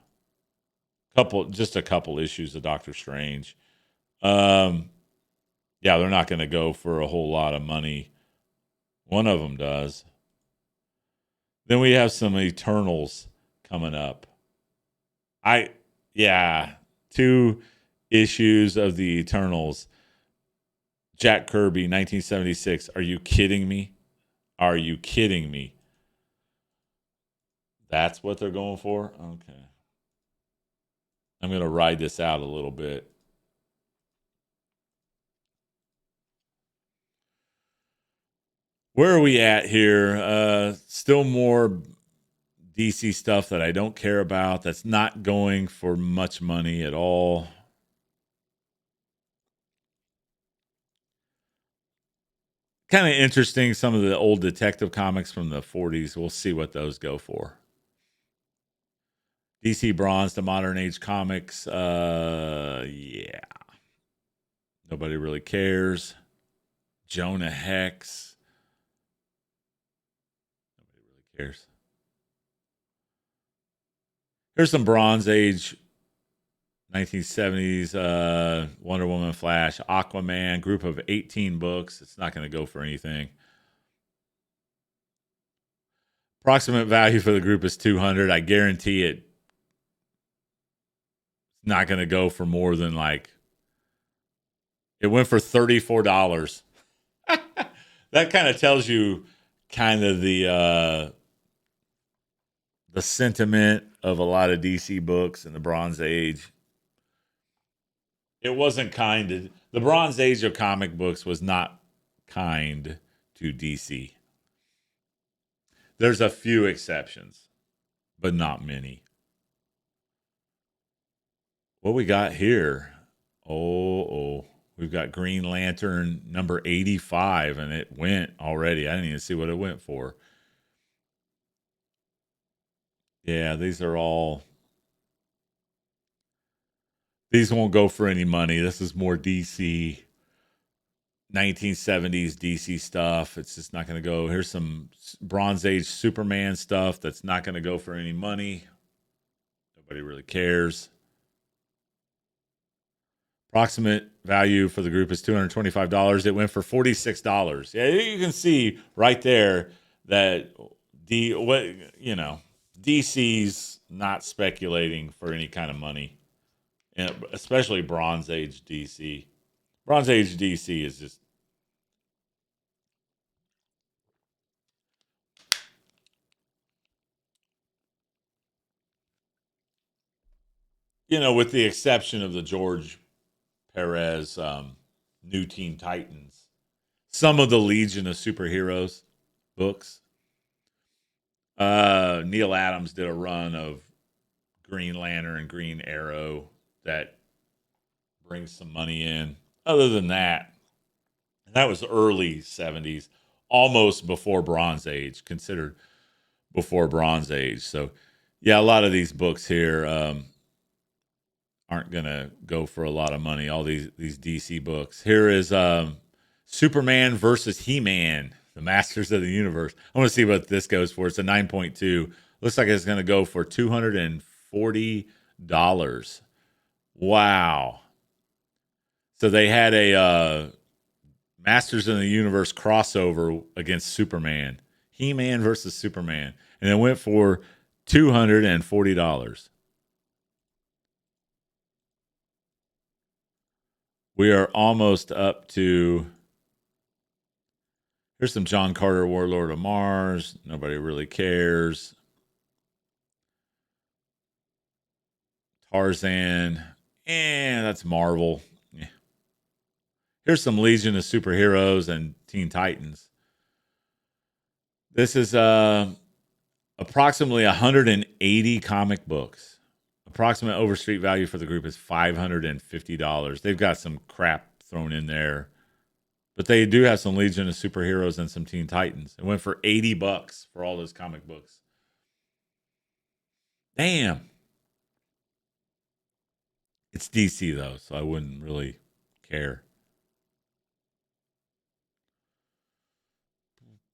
Just a couple issues of Doctor Strange. Yeah, they're not going to go for a whole lot of money. One of them does. Then we have some Eternals coming up. Yeah, 2 issues of the Eternals. Jack Kirby, 1976. Are you kidding me? Are you kidding me? That's what they're going for? Okay. I'm going to ride this out a little bit. Where are we at here? Still more DC stuff that I don't care about, that's not going for much money at all. Kind of interesting, some of the old Detective Comics from the 40s. We'll see what those go for. DC Bronze to Modern Age Comics. Yeah. Nobody really cares. Jonah Hex. Nobody really cares. Here's some Bronze Age 1970s Wonder Woman, Flash, Aquaman, group of 18 books. It's not going to go for anything. Approximate value for the group is 200. I guarantee it's not going to go for more than like, it went for $34. That kind of tells you kind of the sentiment of a lot of DC books in the Bronze Age. It wasn't kind. The Bronze Age of comic books was not kind to DC. There's a few exceptions, but not many. What we got here? Oh, we've got Green Lantern number 85, and it went already. I didn't even see what it went for. Yeah, these won't go for any money. This is more DC 1970s DC stuff. It's just not going to go. Here's some Bronze Age Superman stuff that's not going to go for any money. Nobody really cares. Approximate value for the group is $225. It went for $46. Yeah, you can see right there that DC's not speculating for any kind of money, and especially Bronze Age DC. Bronze Age DC is just, with the exception of the George Perez New Teen Titans, some of the Legion of Superheroes books. Neil Adams did a run of Green Lantern and Green Arrow that brings some money in. Other than that, and that was early 70s, almost before Bronze Age, considered before Bronze Age. So, yeah, a lot of these books here aren't going to go for a lot of money, all these DC books. Here is Superman versus He-Man, the Masters of the Universe. I want to see what this goes for. It's a 9.2. Looks like it's going to go for $240. Wow. So they had a Masters of the Universe crossover against Superman. He-Man versus Superman. And it went for $240. We are almost up to. Here's some John Carter, Warlord of Mars. Nobody really cares. Tarzan. That's Marvel. Yeah. Here's some Legion of Superheroes and Teen Titans. This is approximately 180 comic books. Approximate overstreet value for the group is $550. They've got some crap thrown in there, but they do have some Legion of Superheroes and some Teen Titans. It went for $80 for all those comic books. Damn. It's DC though, so I wouldn't really care.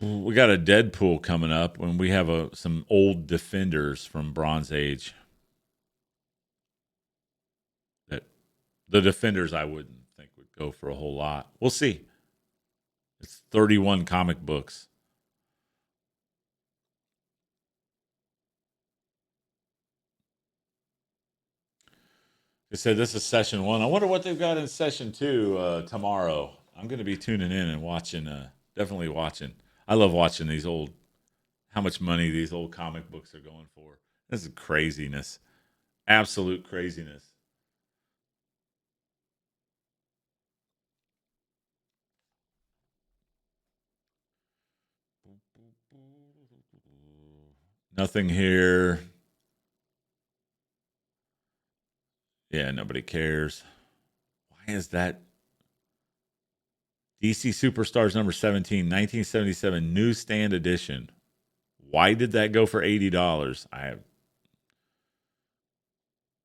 We got a Deadpool coming up, and we have some old Defenders from Bronze Age. That the Defenders I wouldn't think would go for a whole lot. We'll see. It's 31 comic books. They said this is session 1. I wonder what they've got in session 2 tomorrow. I'm going to be tuning in and watching. Definitely watching. I love watching these old. How much money these old comic books are going for. This is craziness. Absolute craziness. Nothing here. Yeah, nobody cares. Why is that? DC Superstars number 17, 1977 newsstand edition. Why did that go for $80? I have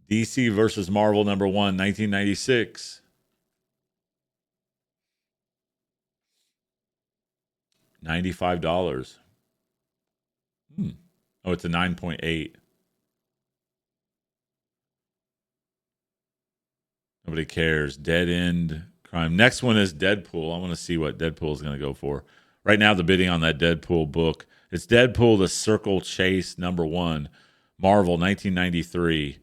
DC versus Marvel number 1, 1996. $95. Oh, it's a 9.8. Nobody cares. Dead End Crime. Next one is Deadpool. I want to see what Deadpool is going to go for. Right now, the bidding on that Deadpool book, it's Deadpool the Circle Chase number 1, Marvel 1993. It's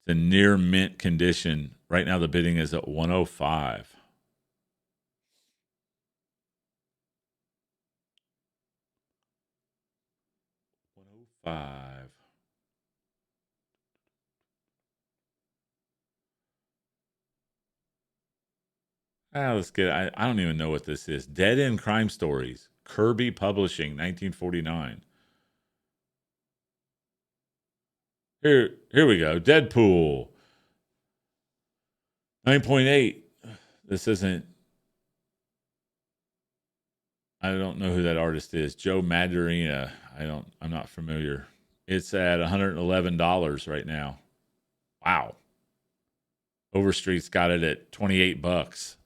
in near mint condition. Right now, the bidding is at 105. $105. Let's get. I don't even know what this is. Dead End Crime Stories. Kirby Publishing, 1949. Here we go. Deadpool, 9.8. This isn't. I don't know who that artist is. Joe Madarina. I'm not familiar. It's at $111 right now. Wow. Overstreet's got it at $28.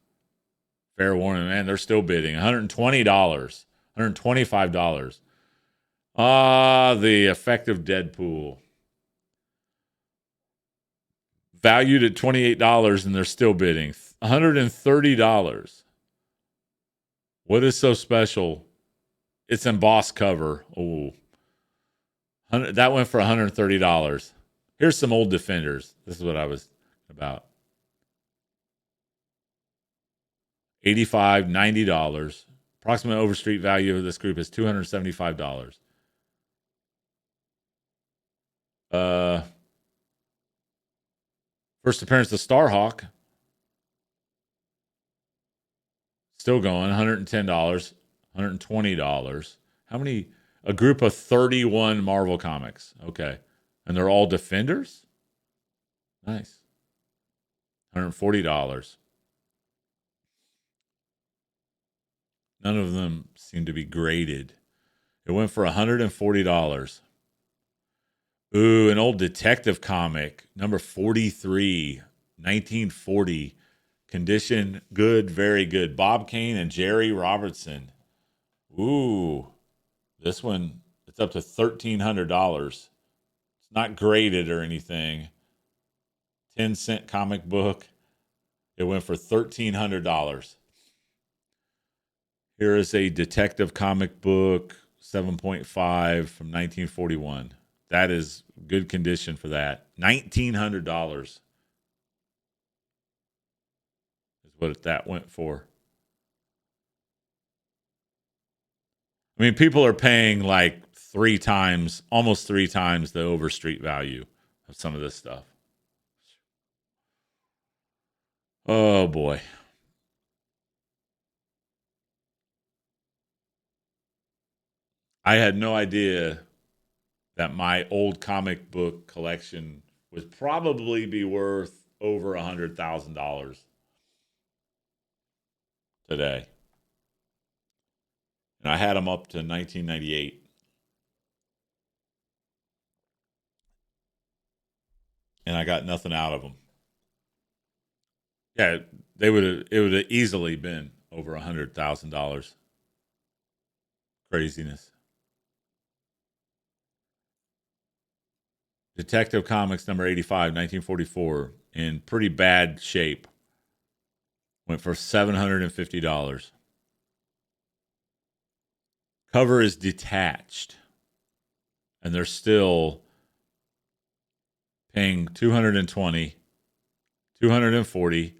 Fair warning, man. They're still bidding. $120. $125. The effective Deadpool. Valued at $28 and they're still bidding. $130. What is so special? It's embossed cover. Oh, that went for $130. Here's some old Defenders. This is what I was about. $85, $90. Approximate overstreet value of this group is $275. First appearance of Starhawk. Still going, $110, $120. How many? A group of 31 Marvel comics. Okay. And they're all Defenders? Nice. $140. None of them seem to be graded. It went for $140. Ooh, an old detective comic, number 43, 1940. Condition good, very good. Bob Kane and Jerry Robertson. Ooh, this one, it's up to $1,300. It's not graded or anything. 10-cent comic book. It went for $1,300. Here is a detective comic book, 7.5 from 1941. That is good condition for that. $1,900 is what that went for. I mean, people are paying like almost three times the overstreet value of some of this stuff. Oh boy. I had no idea that my old comic book collection would probably be worth over $100,000 today. And I had them up to 1998, and I got nothing out of them. Yeah, they would have. It would have easily been over $100,000. Craziness. Detective Comics number 85, 1944, in pretty bad shape, went for $750. Cover is detached, and they're still paying 220, 240.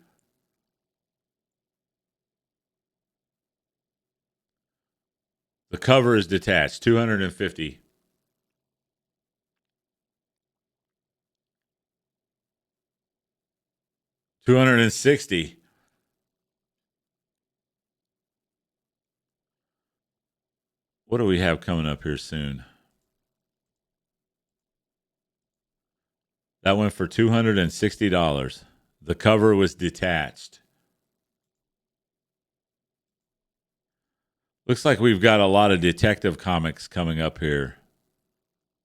The cover is detached, 250. 260. What do we have coming up here soon? That went for $260. The cover was detached. Looks like we've got a lot of detective comics coming up here.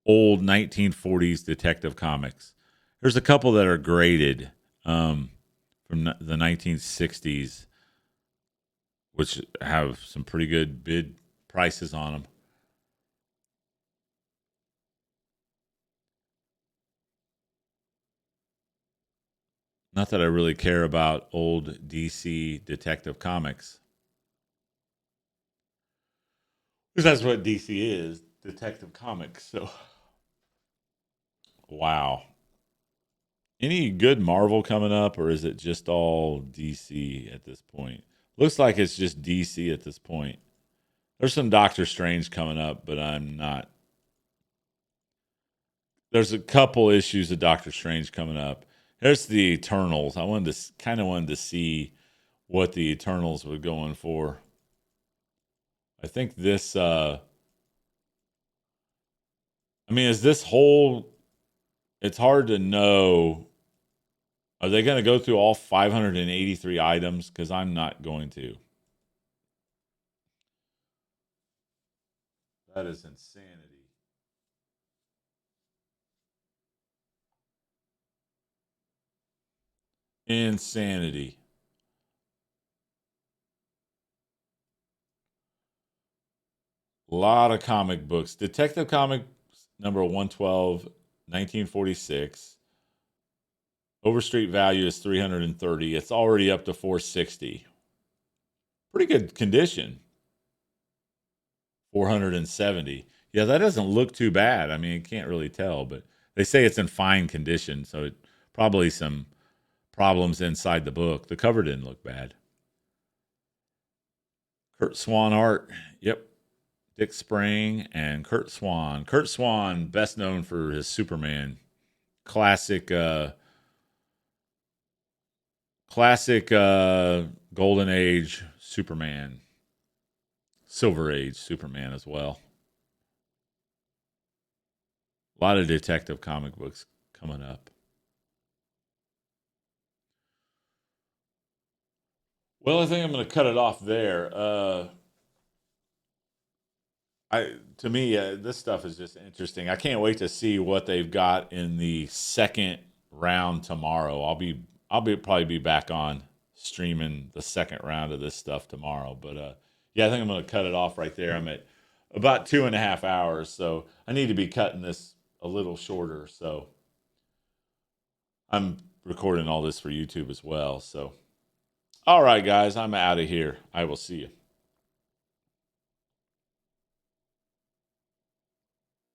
Old 1940s detective comics. There's a couple that are graded from the 1960s, which have some pretty good bid prices on them. Not that I really care about old DC detective comics, because that's what DC is, Detective Comics. So, wow. Any good Marvel coming up, or is it just all DC at this point? Looks like it's just DC at this point. There's some Doctor Strange coming up, but I'm not. There's a couple issues of Doctor Strange coming up. There's the Eternals. I wanted to kind of wanted to see what the Eternals were going for. I think this. I mean, is this whole? It's hard to know. Are they going to go through all 583 items? Because I'm not going to. That is insanity. Insanity. A lot of comic books. Detective Comics number 112, 1946. Overstreet value is 330. It's already up to 460. Pretty good condition. 470. Yeah, that doesn't look too bad. I mean, you can't really tell, but they say it's in fine condition, so it probably some problems inside the book. The cover didn't look bad. Kurt Swan art. Yep. Dick Sprang and Kurt Swan. Kurt Swan, best known for his Superman classic golden age Superman, silver age Superman as well. A lot of detective comic books coming up. Well, I think I'm going to cut it off there. To me, this stuff is just interesting. I can't wait to see what they've got in the second round tomorrow. I'll probably be back on streaming the second round of this stuff tomorrow. But yeah, I think I'm going to cut it off right there. I'm at about 2.5 hours, so I need to be cutting this a little shorter. So I'm recording all this for YouTube as well. So, all right, guys, I'm out of here. I will see you.